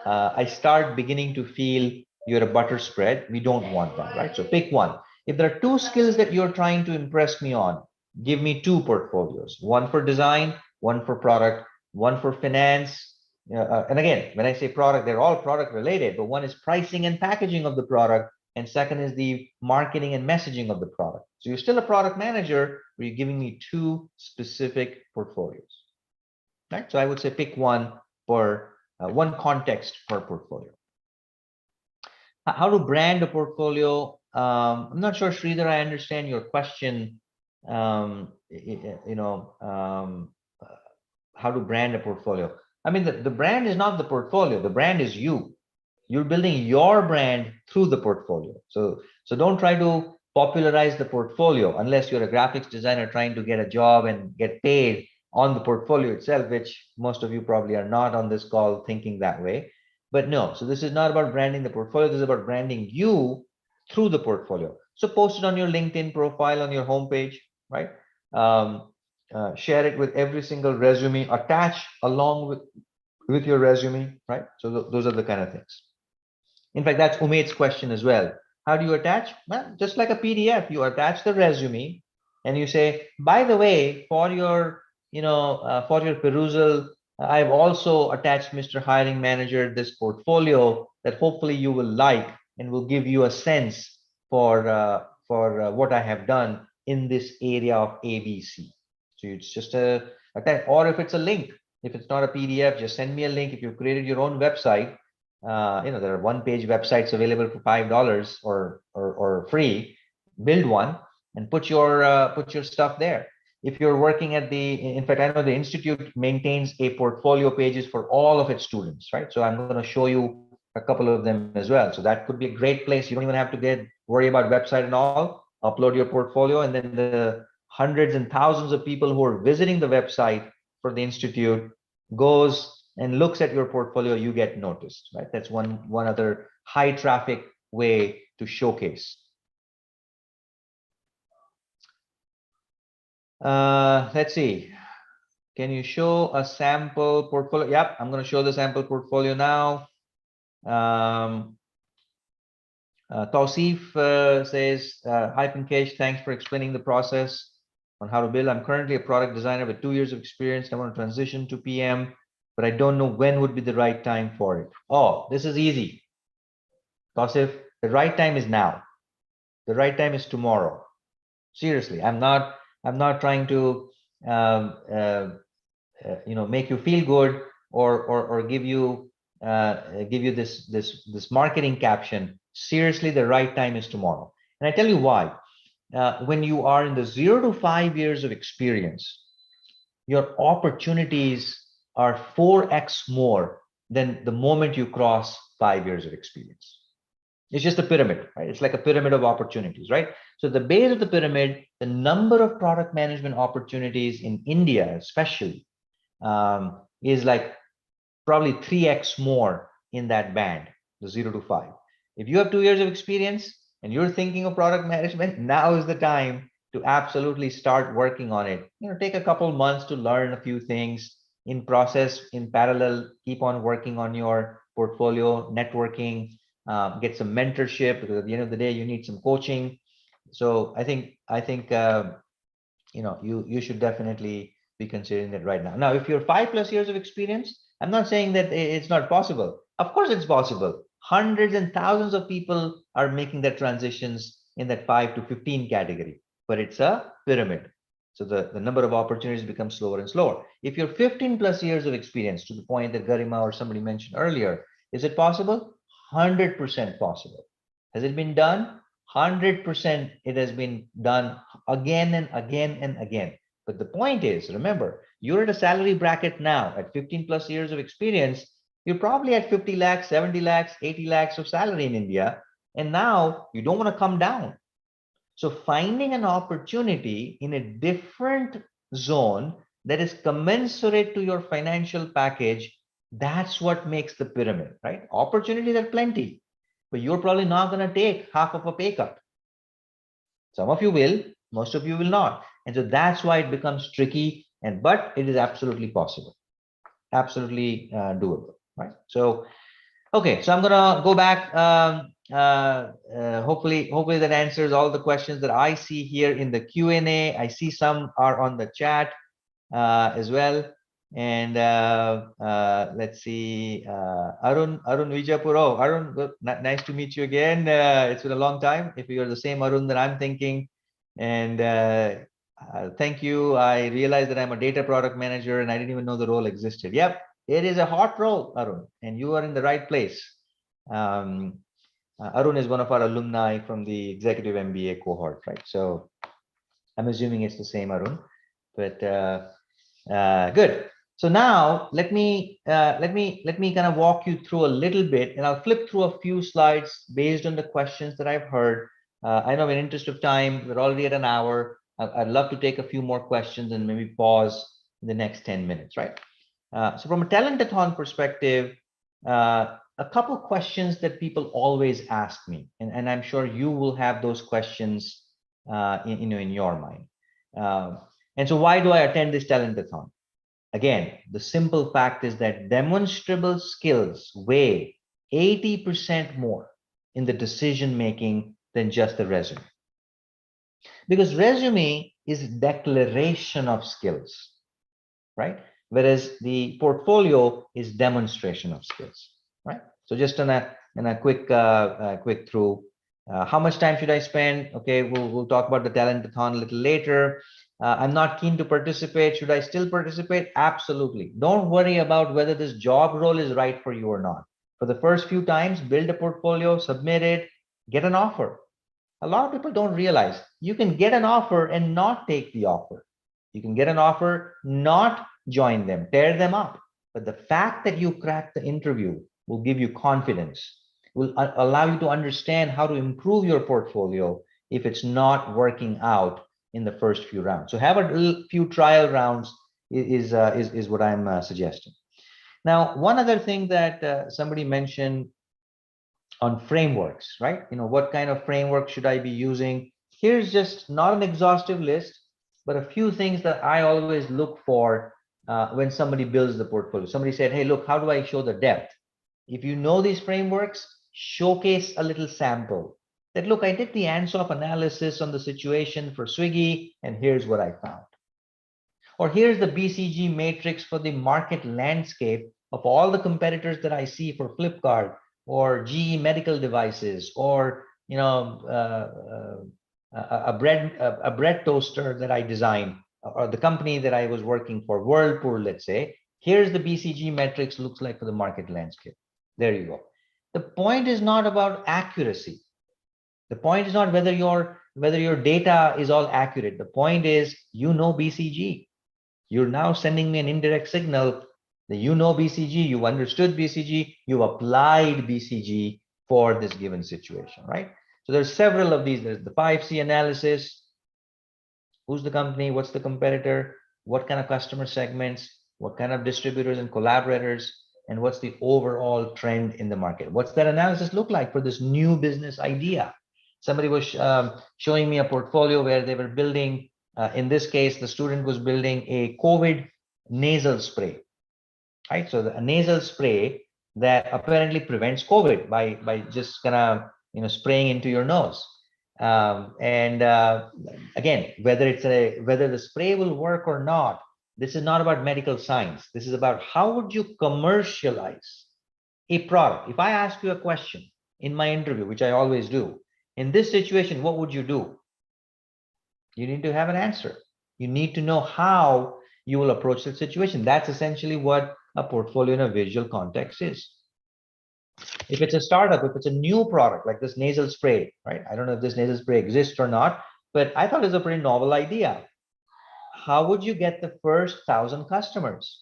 I start beginning to feel you're a butter spread. We don't want that, right? So pick one. If there are 2 skills that you're trying to impress me on, give me 2 portfolios, one for design, one for product, one for finance. And again, when I say product, they're all product related, but one is pricing and packaging of the product, and second is the marketing and messaging of the product. So you're still a product manager, but you're giving me 2 specific portfolios, right? So I would say pick one for one context per portfolio. How to brand a portfolio? I'm not sure, Sridhar, I understand your question. How to brand a portfolio? I mean, the brand is not the portfolio. The brand is you. You're building your brand through the portfolio. So don't try to popularize the portfolio unless you're a graphics designer trying to get a job and get paid on the portfolio itself, which most of you probably are not on this call thinking that way. But no, so this is not about branding the portfolio. This is about branding you through the portfolio. So post it on your LinkedIn profile, on your homepage, right? Share it with every single resume, attach along with your resume, right? So those are the kind of things. In fact, that's Umaid's question as well. How do you attach? Well, just like a PDF, you attach the resume and you say, by the way, for your perusal, I've also attached, Mr. Hiring Manager, this portfolio that hopefully you will like and will give you a sense for what I have done in this area of ABC. So it's just a or if it's a link, if it's not a PDF, just send me a link. If you've created your own website, there are one-page websites available for $5 or free. Build one and put your stuff there. If you're working at in fact, I know the institute maintains a portfolio pages for all of its students, right? So I'm going to show you a couple of them as well. So that could be a great place. You don't even have to worry about website and all. Upload your portfolio, and then the hundreds and thousands of people who are visiting the website for the institute goes and looks at your portfolio, you get noticed, right? That's one other high traffic way to showcase. Let's see. Can you show a sample portfolio? Yep, I'm going to show the sample portfolio now. Tausif says, hi Pinkesh, thanks for explaining the process on how to build. I'm currently a product designer with 2 years of experience. I want to transition to PM, but I don't know when would be the right time for it. Oh, this is easy. Tausif, the right time is now. The right time is tomorrow. Seriously, I'm not trying to make you feel good or give you this marketing caption. Seriously, the right time is tomorrow. And I tell you why. When you are in the 0 to 5 years of experience, your opportunities are 4x more than the moment you cross 5 years of experience. It's just a pyramid, right? It's like a pyramid of opportunities, right? So the base of the pyramid, the number of product management opportunities in India, especially, is like probably 3x more in that band, the 0 to 5. If you have 2 years of experience and you're thinking of product management, now is the time to absolutely start working on it. Take a couple months to learn a few things in process, in parallel, keep on working on your portfolio, networking, get some mentorship, because at the end of the day, you need some coaching. So I think you should definitely be considering that right now. Now, if you're 5+ years of experience, I'm not saying that it's not possible. Of course, it's possible. Hundreds and thousands of people are making their transitions in that 5 to 15 category, but it's a pyramid. So the number of opportunities becomes slower and slower. If you're 15+ years of experience, to the point that Garima or somebody mentioned earlier, is it possible? 100% possible. Has it been done? 100% it has been done again and again and again. But the point is, remember, you're at a salary bracket now at 15+ years of experience. You're probably at 50 lakhs, 70 lakhs, 80 lakhs of salary in India. And now you don't want to come down. So finding an opportunity in a different zone that is commensurate to your financial package, that's what makes the pyramid, right? Opportunities are plenty, but you're probably not going to take half of a pay cut. Some of you will, most of you will not. And so that's why it becomes tricky, but it is absolutely possible, absolutely doable, right? So, okay, so I'm gonna go back. Hopefully that answers all the questions that I see here in the Q&A. I see some are on the chat as well. And let's see, Arun Vijapur. Oh, Arun, good. Nice to meet you again. It's been a long time. If you're the same Arun that I'm thinking, and thank you. I realized that I'm a data product manager, and I didn't even know the role existed. Yep, it is a hot role, Arun, and you are in the right place. Arun is one of our alumni from the executive MBA cohort, right? So I'm assuming it's the same Arun, but good. So now let me kind of walk you through a little bit, and I'll flip through a few slides based on the questions that I've heard. I know in interest of time, we're already at an hour. I'd love to take a few more questions and maybe pause in the next 10 minutes, right? So from a Talentathon perspective, a couple questions that people always ask me, and I'm sure you will have those questions in your mind. And so why do I attend this Talentathon? Again, the simple fact is that demonstrable skills weigh 80% more in the decision making than just the resume. Because resume is declaration of skills, right? Whereas the portfolio is demonstration of skills, right? So just in a quick through, how much time should I spend? Okay, we'll talk about the Talentathon a little later. I'm not keen to participate. Should I still participate? Absolutely. Don't worry about whether this job role is right for you or not. For the first few times, build a portfolio, submit it, get an offer. A lot of people don't realize you can get an offer and not take the offer. You can get an offer, not join them, tear them up. But the fact that you cracked the interview will give you confidence, will allow you to understand how to improve your portfolio if it's not working out in the first few rounds. So have a few trial rounds is what I'm suggesting. Now, one other thing that somebody mentioned on frameworks, right? What kind of framework should I be using? Here's just not an exhaustive list, but a few things that I always look for when somebody builds the portfolio. Somebody said, hey, look, how do I show the depth? If you know these frameworks, showcase a little sample that, look, I did the Ansoff analysis on the situation for Swiggy, and here's what I found. Or here's the BCG matrix for the market landscape of all the competitors that I see for Flipkart or GE medical devices, or a bread toaster that I designed, or the company that I was working for, Whirlpool, let's say. Here's the BCG metrics looks like for the market landscape. There you go. The point is not about accuracy. The point is not whether your data is all accurate. The point is, BCG. You're now sending me an indirect signal that BCG, you understood BCG, you applied BCG for this given situation, right? So there's several of these. There's the 5C analysis. Who's the company? What's the competitor? What kind of customer segments? What kind of distributors and collaborators? And what's the overall trend in the market? What's that analysis look like for this new business idea? Somebody was showing me a portfolio where they were building, in this case, the student was building a COVID nasal spray, right? So a nasal spray that apparently prevents COVID by just kind of spraying into your nose. Again, whether the spray will work or not, this is not about medical science. This is about how would you commercialize a product. If I ask you a question in my interview, which I always do, in this situation, what would you do? You need to have an answer. You need to know how you will approach the situation. That's essentially what a portfolio in a visual context is. If it's a startup, if it's a new product like this nasal spray, right? I don't know if this nasal spray exists or not, but I thought it was a pretty novel idea. How would you get the first 1,000 customers?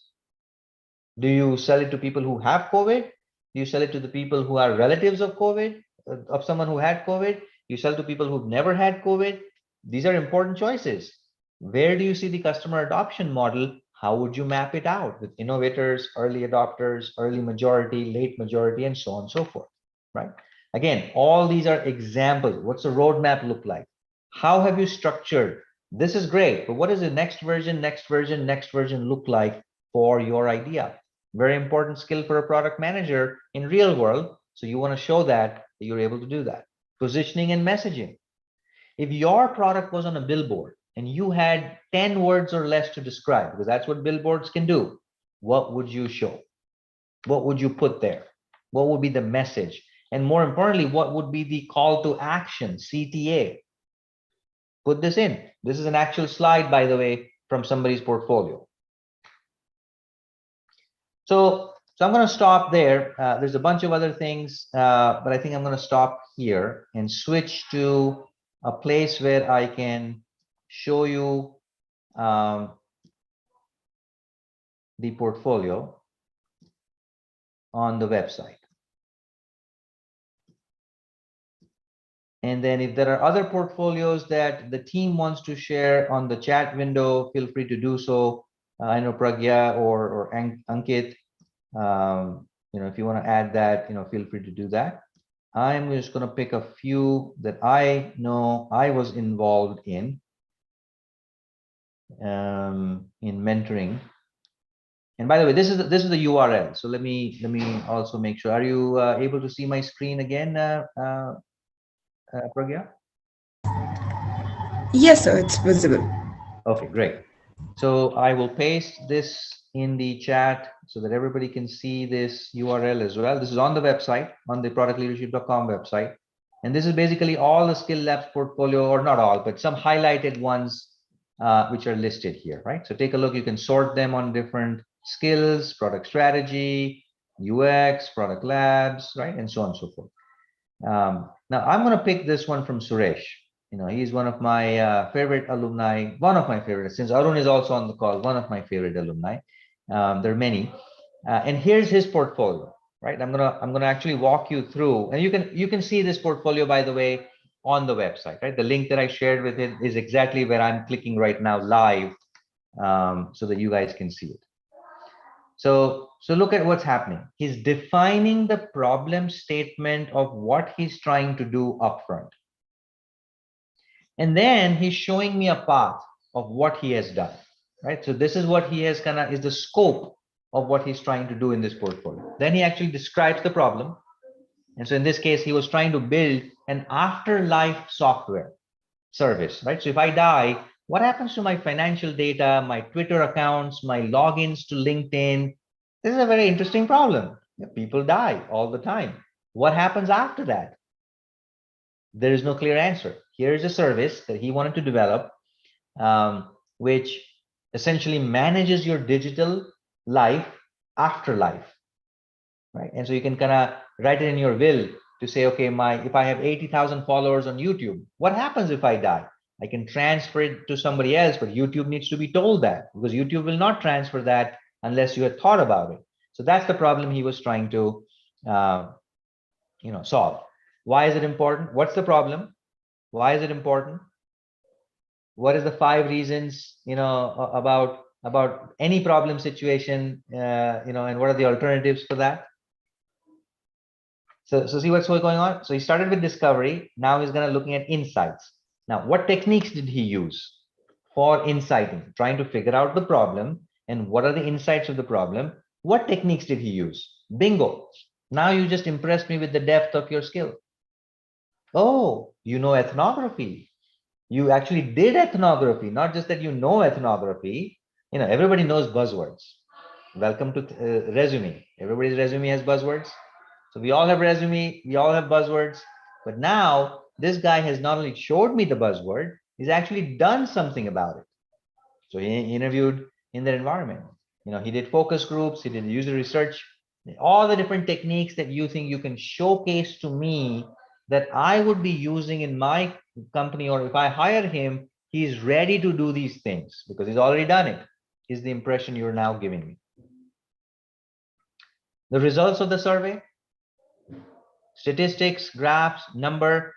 Do you sell it to people who have COVID? Do you sell it to the people who are relatives of COVID, of someone who had COVID? You sell to people who've never had COVID? These are important choices. Where do you see the customer adoption model? How would you map it out with innovators, early adopters, early majority, late majority, and so on and so forth, right? Again, all these are examples. What's the roadmap look like? How have you structured? This is great, but what does the next version look like for your idea? Very important skill for a product manager in real world. So you want to show that you're able to do that. Positioning and messaging. If your product was on a billboard and you had 10 words or less to describe, because that's what billboards can do, what would you show? What would you put there? What would be the message? And more importantly, what would be the call to action, CTA? Put this in. This is an actual slide, by the way, from somebody's portfolio. So I'm going to stop there. There's a bunch of other things, but I think I'm going to stop here and switch to a place where I can show you the portfolio on the website. And then if there are other portfolios that the team wants to share on the chat window, feel free to do so. I know Pragya or Ankit, if you want to add that, feel free to do that. I'm just going to pick a few that I know I was involved in mentoring. And by the way, this is the URL. So let me also make sure. Are you able to see my screen again, Pragya? Yes, sir, it's visible. Okay, great. So I will paste this in the chat so that everybody can see this URL as well. This is on the website, on the productleadership.com website. And this is basically all the skill labs portfolio, or not all, but some highlighted ones which are listed here, right? So take a look. You can sort them on different skills, product strategy, UX, product labs, right? And so on and so forth. Now I'm going to pick this one from Suresh. He's one of my favorite alumni, one of my favorites, since Arun is also on the call, one of my favorite alumni. There are many. And here's his portfolio, right? I'm gonna actually walk you through, and you can see this portfolio, by the way, on the website, right? The link that I shared with it is exactly where I'm clicking right now live, so that you guys can see it. So look at what's happening. He's defining the problem statement of what he's trying to do upfront. And then he's showing me a path of what he has done, right? So this is what he has is the scope of what he's trying to do in this portfolio. Then he actually describes the problem. And so in this case, he was trying to build an afterlife software service, right? So if I die, what happens to my financial data, my Twitter accounts, my logins to LinkedIn? This is a very interesting problem. People die all the time. What happens after that? There is no clear answer. Here is a service that he wanted to develop, which essentially manages your digital life after life, right? And so you can kind of write it in your will to say, okay, if I have 80,000 followers on YouTube, what happens if I die? I can transfer it to somebody else, but YouTube needs to be told that, because YouTube will not transfer that unless you had thought about it. So that's the problem he was trying to solve. Why is it important? What's the problem? Why is it important? What is the 5 reasons, about any problem situation, and what are the alternatives for that? So see what's going on. So he started with discovery. Now he's going to looking at insights. Now, what techniques did he use for insighting, trying to figure out the problem and what are the insights of the problem? What techniques did he use? Bingo. Now you just impressed me with the depth of your skill. Oh, you know ethnography. You actually did ethnography, not just that you know ethnography. Everybody knows buzzwords. Welcome to resume. Everybody's resume has buzzwords. So we all have resume, we all have buzzwords, but now this guy has not only showed me the buzzword, he's actually done something about it. So he interviewed in that environment. He did focus groups, he did user research, all the different techniques that you think you can showcase to me that I would be using in my company, or if I hire him, he's ready to do these things because he's already done it, is the impression you're now giving me. The results of the survey: statistics, graphs, number.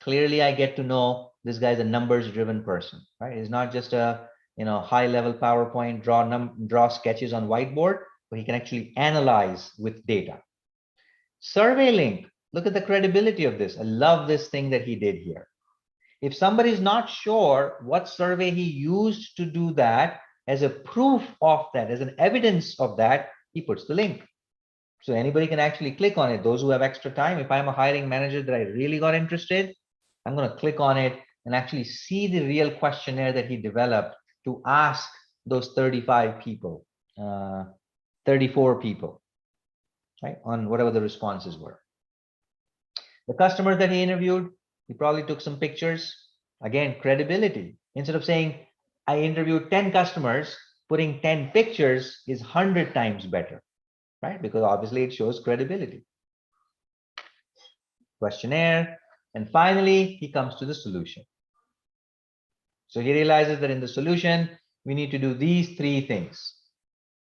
Clearly, I get to know this guy's a numbers-driven person, right? He's not just a high-level PowerPoint draw sketches on whiteboard, but he can actually analyze with data. Survey link. Look at the credibility of this. I love this thing that he did here. If somebody's not sure what survey he used to do that, as a proof of that, as an evidence of that, he puts the link. So anybody can actually click on it. Those who have extra time, if I'm a hiring manager that I really got interested, I'm going to click on it and actually see the real questionnaire that he developed to ask those 35 people, 34 people, right, on whatever the responses were. The customers that he interviewed, he probably took some pictures. Again, credibility. Instead of saying, I interviewed 10 customers, putting 10 pictures is 100 times better, right? Because obviously it shows credibility. Questionnaire. And finally, he comes to the solution. So he realizes that in the solution, we need to do these 3 things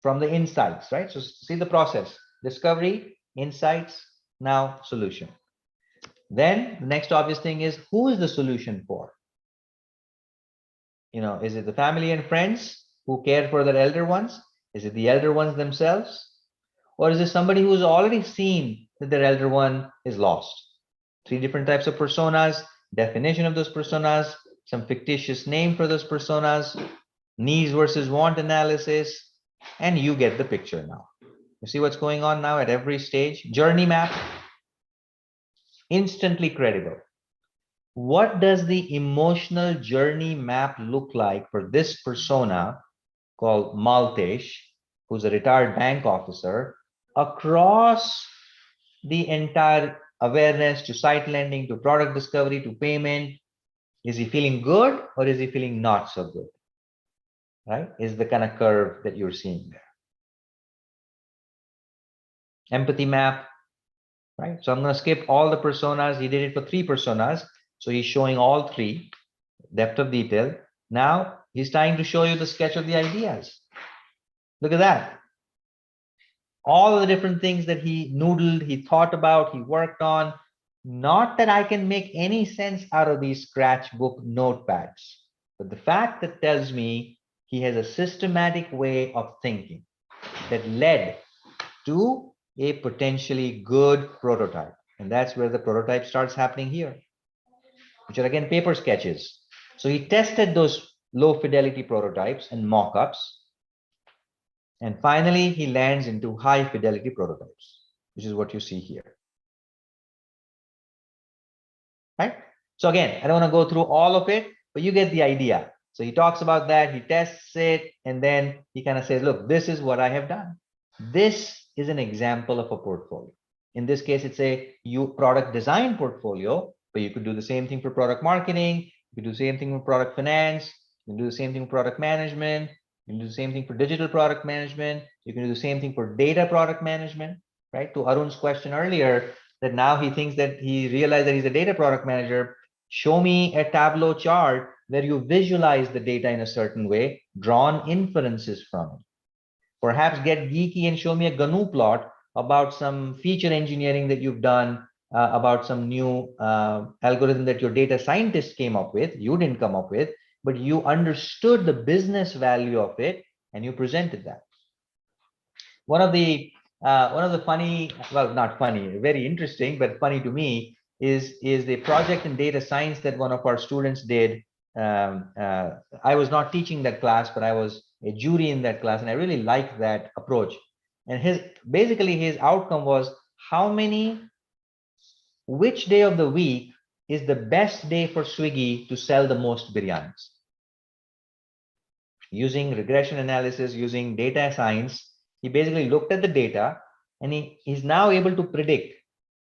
from the insights, right? So see the process: discovery, insights, now solution. Then the next obvious thing is, who is the solution for? Is it the family and friends who care for their elder ones? Is it the elder ones themselves? Or is it somebody who's already seen that their elder one is lost? 3 different types of personas, definition of those personas, some fictitious name for those personas, needs versus want analysis, and you get the picture now. You see what's going on now at every stage? Journey map, instantly credible. What does the emotional journey map look like for this persona called Maltesh, who's a retired bank officer, across the entire awareness to site lending, to product discovery, to payment? Is he feeling good or is he feeling not so good? Right? Is the kind of curve that you're seeing there. Empathy map, right? So I'm going to skip all the personas. He did it for 3 personas. So he's showing all 3, depth of detail. Now he's trying to show you the sketch of the ideas. Look at that. All the different things that he noodled, he thought about, he worked on. Not that I can make any sense out of these scratchbook notepads, but the fact that tells me he has a systematic way of thinking that led to a potentially good prototype. And that's where the prototype starts happening here, which are again paper sketches. So he tested those low fidelity prototypes and mock-ups. And finally, he lands into high fidelity prototypes, which is what you see here. Right? So again, I don't want to go through all of it, but you get the idea. So he talks about that, he tests it, and then he kind of says, look, this is what I have done. This is an example of a portfolio. In this case, it's a product design portfolio, but you could do the same thing for product marketing, you could do the same thing for product finance, you can do the same thing for product management, you can do the same thing for digital product management, you can do the same thing for data product management, right? To Arun's question earlier, that now he thinks that he realized that he's a data product manager. Show me a Tableau chart where you visualize the data in a certain way, drawn inferences from it. Perhaps get geeky and show me a GNU plot about some feature engineering that you've done, about some new algorithm that your data scientist came up with. You didn't come up with, but you understood the business value of it and you presented that. One of the funny, well, not funny, very interesting, but funny to me is the project in data science that one of our students did. I was not teaching that class, but I was a jury in that class, and I really liked that approach. And basically his outcome was which day of the week is the best day for Swiggy to sell the most biryanis? Using regression analysis, using data science, he basically looked at the data and he's now able to predict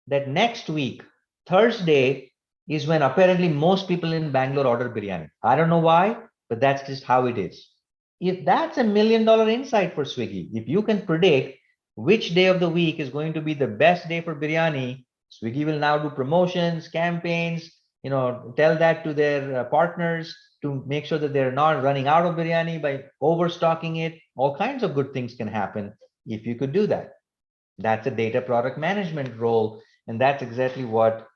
that next week, Thursday, is when apparently most people in Bangalore order biryani. I don't know why, but that's just how it is. If that's $1 million insight for Swiggy, if you can predict which day of the week is going to be the best day for biryani, Swiggy will now do promotions, campaigns, tell that to their partners to make sure that they're not running out of biryani by overstocking it. All kinds of good things can happen if you could do that. That's a data product management role, and that's exactly what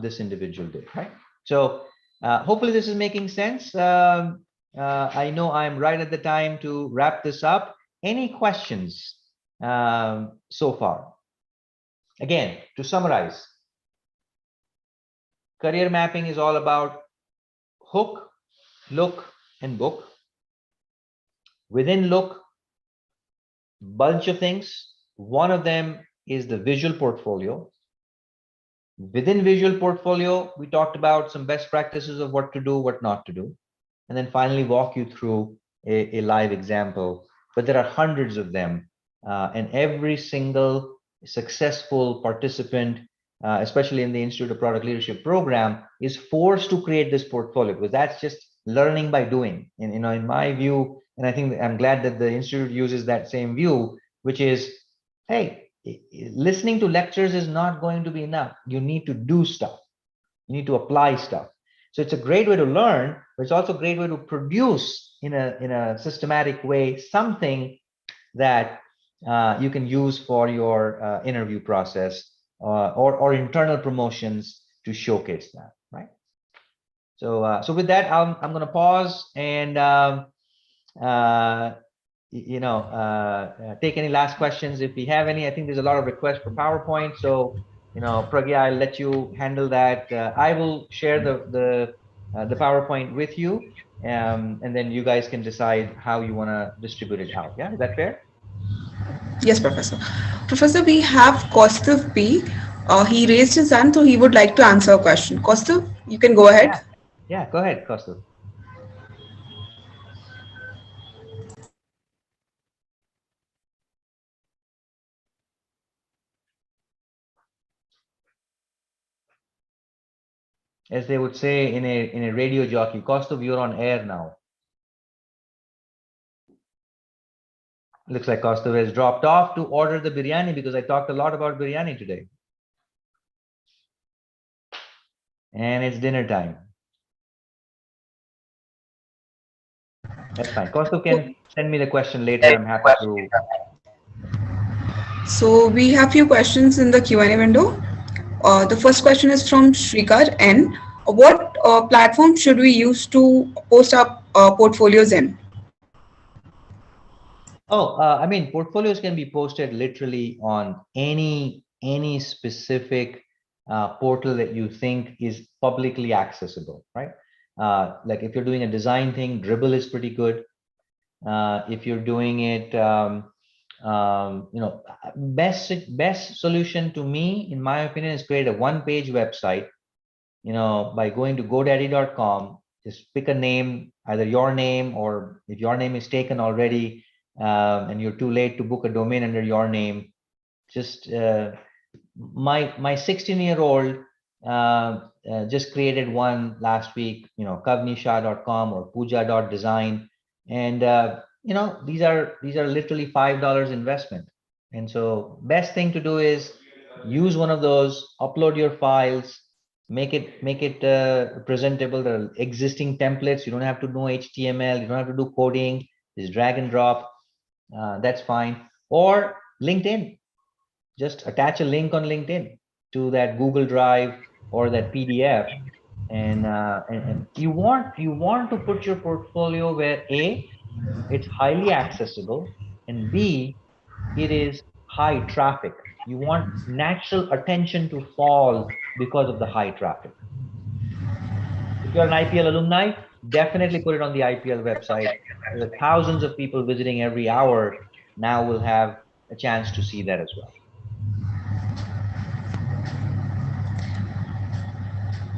this individual did, right? So hopefully this is making sense. I know I'm right at the time to wrap this up. Any questions so far? Again, to summarize, career mapping is all about hook, look, and book. Within look, bunch of things. One of them is the visual portfolio. Within visual portfolio, we talked about some best practices of what to do, what not to do, and then finally walk you through a live example. But there are hundreds of them, and every single successful participant, especially in the Institute of Product Leadership program, is forced to create this portfolio, because that's just learning by doing. And in my view, and I think I'm glad that the Institute uses that same view, which is, hey, listening to lectures is not going to be enough. You need to do stuff. You need to apply stuff. So it's a great way to learn, but it's also a great way to produce in a systematic way something that you can use for your interview process or internal promotions to showcase that, right? So with that, I'm going to pause and take any last questions if we have any. I think there's a lot of requests for PowerPoint, so Pragya, I'll let you handle that. I will share the PowerPoint with you, and then you guys can decide how you want to distribute it out. Yeah, is that fair? Yes, Professor. Professor, we have Kaustav P. He raised his hand, so he would like to answer a question. Kaustav, you can go ahead. Yeah, go ahead, Kaustav. As they would say in a radio jockey, Kaustav, you're on air now. Looks like Kaustav has dropped off to order the biryani, because I talked a lot about biryani today. And it's dinner time. That's fine. Kaustav can send me the question later. I'm happy to. So we have few questions in the Q&A window. The first question is from Shrikar N. What platform should we use to post our portfolios in? Oh, I mean, portfolios can be posted literally on any specific portal that you think is publicly accessible, right? Like if you're doing a design thing, Dribble is pretty good. If you're doing it, you know, best solution to me, in my opinion, is create a one-page website. You know, by going to GoDaddy.com, just pick a name, either your name or if your name is taken already, and you're too late to book a domain under your name, just my 16-year-old just created one last week, you know, kavnisha.com or puja.design, and you know, these are literally $5 investment. And so best thing to do is use one of those, upload your files, make it presentable. There are existing templates. You don't have to know HTML, you don't have to do coding, just drag and drop. That's fine. Or LinkedIn, just attach a link on LinkedIn to that Google Drive or that PDF. And you want to put your portfolio where A, it's highly accessible, and B, it is high traffic. You want natural attention to fall because of the high traffic. If you're an IPL alumni, definitely put it on the IPL website. There are thousands of people visiting every hour. Now will have a chance to see that as well.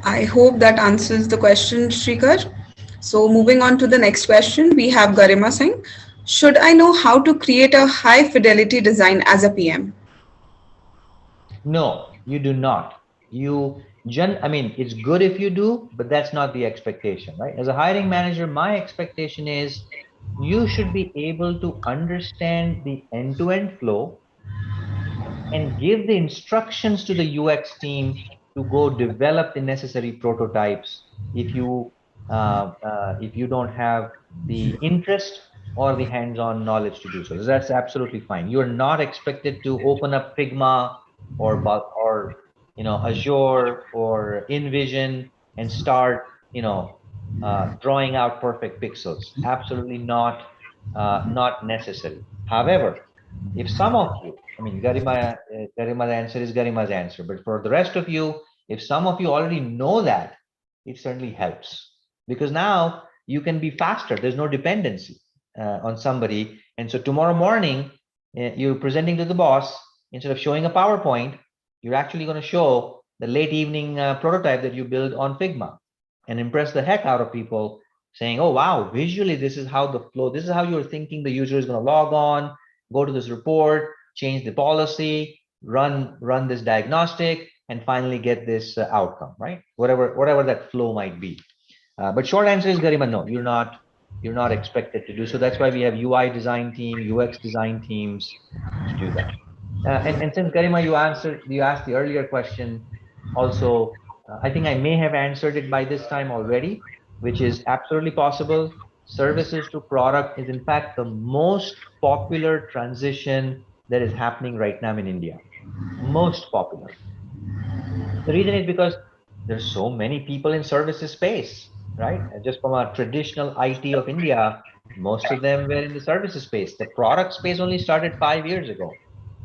I hope that answers the question, Shrikar. So, moving on to the next question, we have Garima Singh. Should I know how to create a high fidelity design as a PM? No, you do not. I mean, it's good if you do, but that's not the expectation, right? As a hiring manager, my expectation is you should be able to understand the end-to-end flow and give the instructions to the UX team to go develop the necessary prototypes if you don't have the interest or the hands-on knowledge to do so. So that's absolutely fine. You're not expected to open up Figma or you know, Azure or InVision and start, you know, drawing out perfect pixels. Absolutely not necessary. However, if some of you, I mean, Garima's answer is Garima's answer, but for the rest of you, if some of you already know that, it certainly helps because now you can be faster. There's no dependency on somebody. And so tomorrow morning, you're presenting to the boss, instead of showing a PowerPoint, you're actually going to show the late evening prototype that you build on Figma and impress the heck out of people saying, oh, wow, visually, this is how the flow, this is how you're thinking the user is going to log on, go to this report, change the policy, run this diagnostic, and finally get this outcome, right? Whatever that flow might be. But short answer is, Garima, no, you're not expected to do so. That's why we have UI design team, UX design teams to do that. And since Garima, you asked the earlier question, also, I think I may have answered it by this time already, which is absolutely possible. Services to product is in fact the most popular transition that is happening right now in India. Most popular. The reason is because there's so many people in services space, right? And just from a traditional IT of India, most of them were in the services space. The product space only started 5 years ago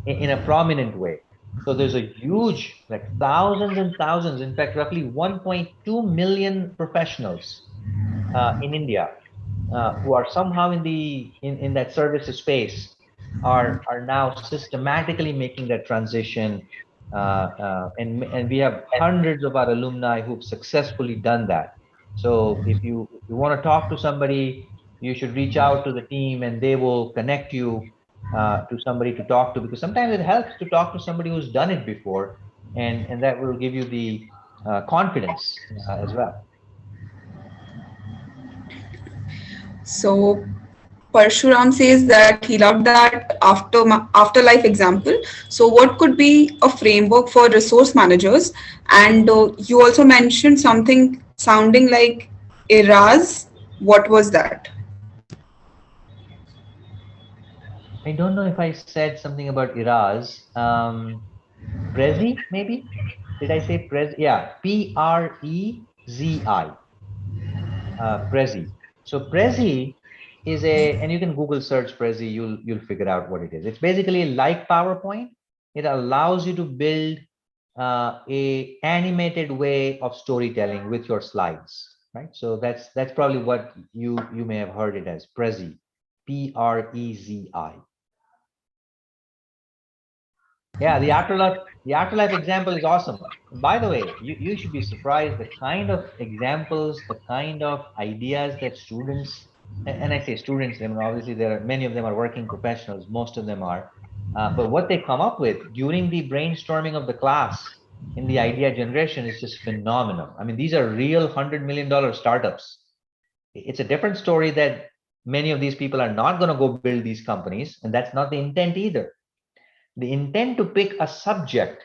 in a prominent way. So there's a huge, like thousands and thousands, in fact, roughly 1.2 million professionals in India who are somehow in that services space are now systematically making that transition, and we have hundreds of our alumni who've successfully done that. So if you want to talk to somebody, you should reach out to the team, and they will connect you to somebody to talk to, because sometimes it helps to talk to somebody who's done it before, and that will give you the confidence as well. So, Parshuram says that he loved that afterlife example. So, what could be a framework for resource managers? And you also mentioned something sounding like ERAS. What was that? I don't know if I said something about Iraz. Prezi, maybe? Did I say Prezi? Yeah, Prezi, Prezi. So Prezi is a, and you can Google search Prezi, you'll figure out what it is. It's basically like PowerPoint. It allows you to build a animated way of storytelling with your slides, right? So that's probably what you may have heard it as Prezi, Prezi. Yeah, the afterlife example is awesome. By the way, you should be surprised the kind of examples, the kind of ideas that students, and I say students, I mean, obviously there are many of them are working professionals, most of them are, but what they come up with during the brainstorming of the class in the idea generation is just phenomenal. I mean, these are real $100 million startups. It's a different story that many of these people are not going to go build these companies, and that's not the intent either. The intent to pick a subject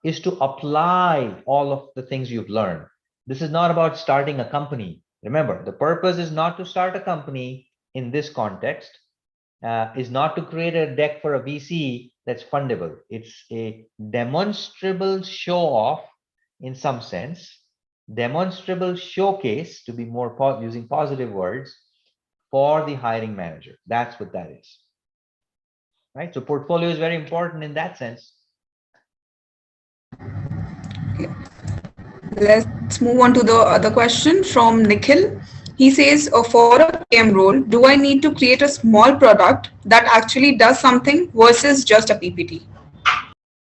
is to apply all of the things you've learned. This is not about starting a company. Remember, the purpose is not to start a company in this context, is not to create a deck for a VC that's fundable. It's a demonstrable show off in some sense, demonstrable showcase, to be more using positive words, for the hiring manager. That's what that is. Right? So portfolio is very important in that sense. Let's move on to the other question from Nikhil. He says, for a PM role, do I need to create a small product that actually does something versus just a PPT?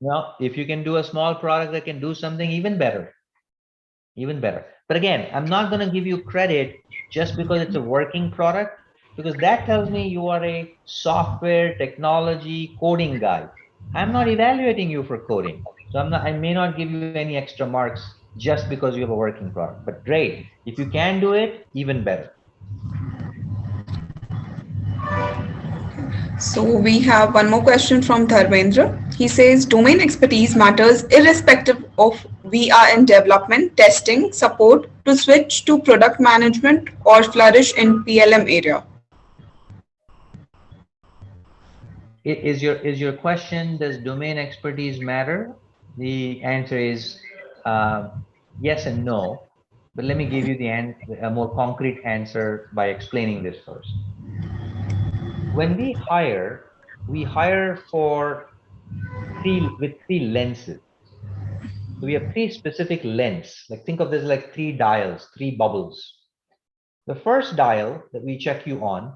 Well, if you can do a small product that can do something, even better, even better. But again, I'm not going to give you credit just because it's a working product, because that tells me you are a software technology coding guy. I'm not evaluating you for coding. So I may not give you any extra marks just because you have a working product, but great. If you can do it, even better. So we have one more question from Dharmendra. He says domain expertise matters irrespective of we are in development, testing, support to switch to product management or flourish in PLM area. Is your question, does domain expertise matter? The answer is yes and no, but let me give you a more concrete answer by explaining this first. When we hire for three lenses. So we have three specific lens. Like think of this like three dials, three bubbles. The first dial that we check you on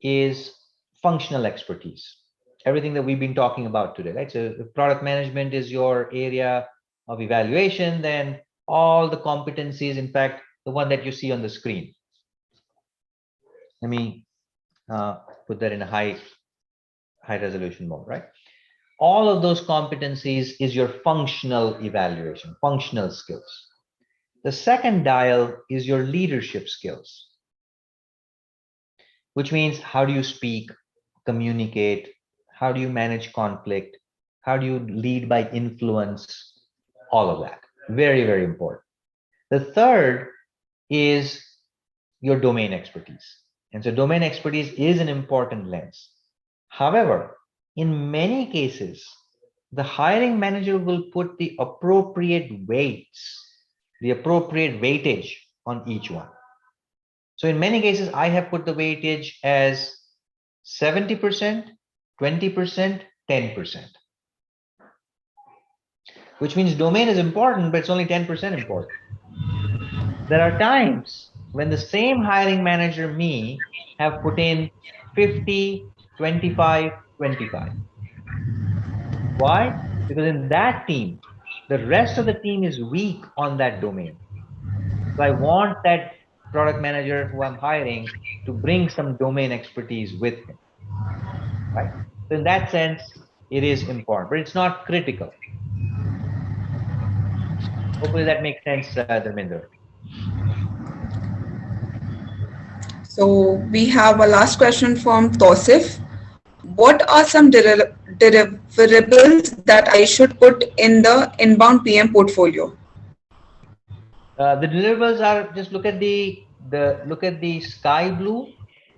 is functional expertise. Everything that we've been talking about today, right? So if product management is your area of evaluation, then all the competencies, in fact, the one that you see on the screen. Let me put that in a high resolution mode, right? All of those competencies is your functional evaluation, functional skills. The second dial is your leadership skills, which means how do you speak, communicate, how do you manage conflict, how do you lead by influence, all of that. Very, very important. The third is your domain expertise. And so domain expertise is an important lens. However, in many cases, the hiring manager will put the appropriate weights, the appropriate weightage on each one. So in many cases, I have put the weightage as 70%, 20%, 10%, which means domain is important, but it's only 10% important. There are times when the same hiring manager, me, have put in 50, 25, 25. Why? Because in that team, the rest of the team is weak on that domain. So I want that product manager who I'm hiring to bring some domain expertise with him, right? So in that sense, it is important, but it's not critical. Hopefully that makes sense, Dharmendra. So we have a last question from Tosif. What are some deliverables that I should put in the inbound PM portfolio? The deliverables are just look at the sky blue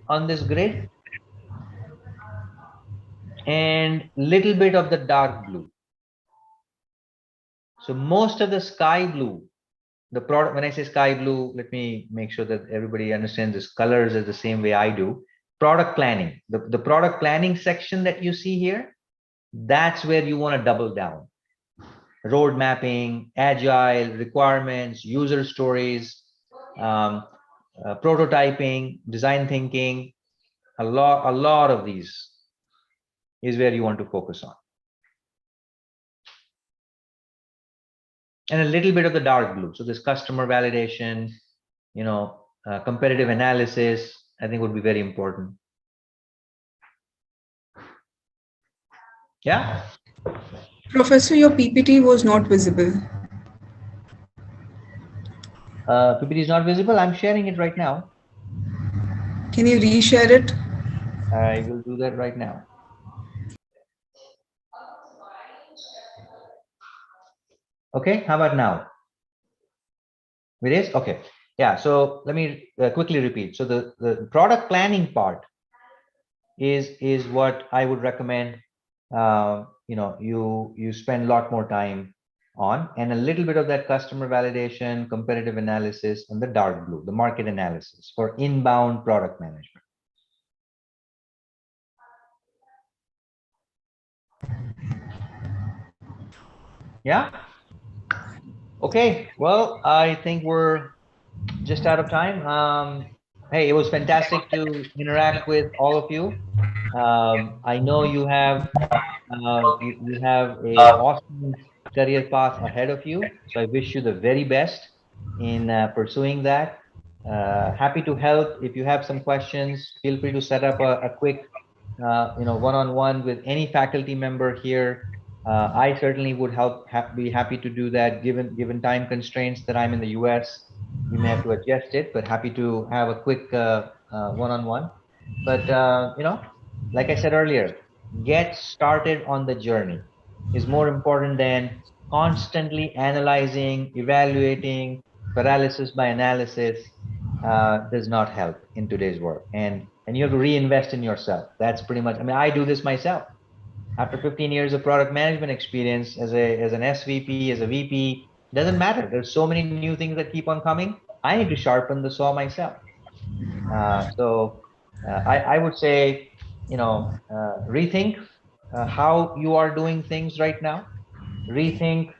on this grid and little bit of the dark blue. So most of the sky blue, the product, when I say sky blue, let me make sure that everybody understands this colors is the same way I do. Product planning, the product planning section that you see here, that's where you want to double down. Road mapping, agile, requirements, user stories, prototyping, design thinking, a lot of these is where you want to focus on. And a little bit of the dark blue. So this customer validation, competitive analysis, I think would be very important. Yeah. Professor, your PPT was not visible. PPT is not visible. I'm sharing it right now. Can you reshare it? I will do that right now. Okay, how about now? It is? Okay. Yeah, so let me quickly repeat. So the product planning part is what I would recommend. You spend a lot more time on, and a little bit of that customer validation, competitive analysis, and the dark blue, the market analysis for inbound product management. Yeah. Okay. Well, I think we're just out of time. Hey, it was fantastic to interact with all of you. I know you have you have a awesome career path ahead of you. So I wish you the very best in pursuing that. Happy to help. If you have some questions, feel free to set up a quick, one-on-one with any faculty member here. I certainly would be happy to do that. Given time constraints that I'm in the U.S., we may have to adjust it, but happy to have a quick one-on-one. But like I said earlier, get started on the journey is more important than constantly analyzing, evaluating. Paralysis by analysis does not help in today's world, and you have to reinvest in yourself. That's pretty much, I mean, I do this myself. After 15 years of product management experience as an SVP, as a VP, doesn't matter. There's so many new things that keep on coming. I need to sharpen the saw myself. I would say, rethink how you are doing things right now. Rethink,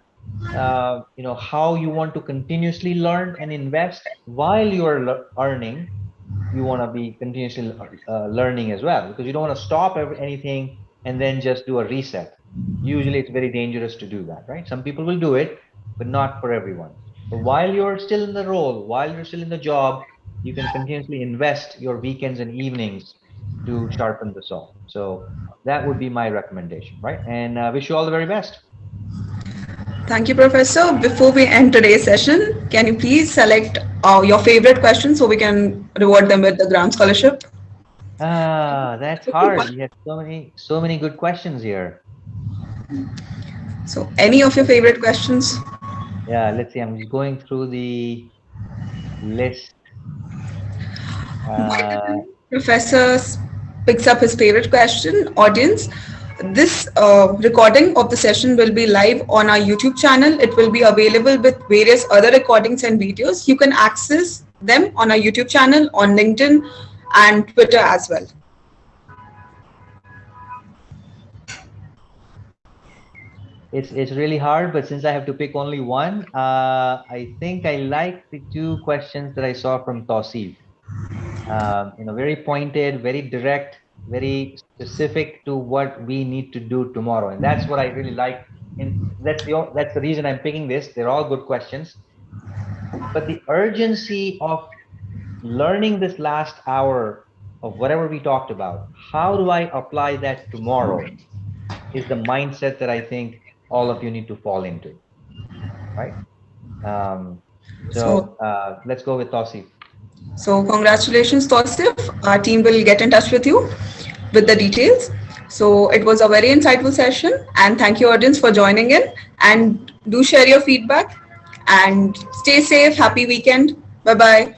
how you want to continuously learn and invest while you are earning. You want to be continuously learning as well, because you don't want to stop anything and then just do a reset. Usually it's very dangerous to do that, right? Some people will do it, but not for everyone. So while you're still in the role, while you're still in the job, you can continuously invest your weekends and evenings to sharpen the saw. So that would be my recommendation, right? And wish you all the very best. Thank you, Professor. Before we end today's session, can you please select your favorite questions so we can reward them with the Grant Scholarship? That's hard. We have so many good questions here. So any of your favorite questions? Yeah, let's see. I'm just going through the list. Professor picks up his favorite question. Audience, this recording of the session will be live on our YouTube channel. It will be available with various other recordings and videos. You can access them on our YouTube channel, on LinkedIn and Twitter as well. It's really hard, but since I have to pick only one, I think I like the two questions that I saw from Tausif. Very pointed, very direct, very specific to what we need to do tomorrow, and that's what I really like. And that's the reason I'm picking this. They're all good questions, but the urgency of learning this last hour of whatever we talked about, how do I apply that tomorrow, is the mindset that I think all of you need to fall into, right? Let's go with Tausif. So congratulations, Tausif. Our team will get in touch with you with the details. So it was a very insightful session, and thank you, audience, for joining in, and do share your feedback and stay safe. Happy weekend. Bye-bye.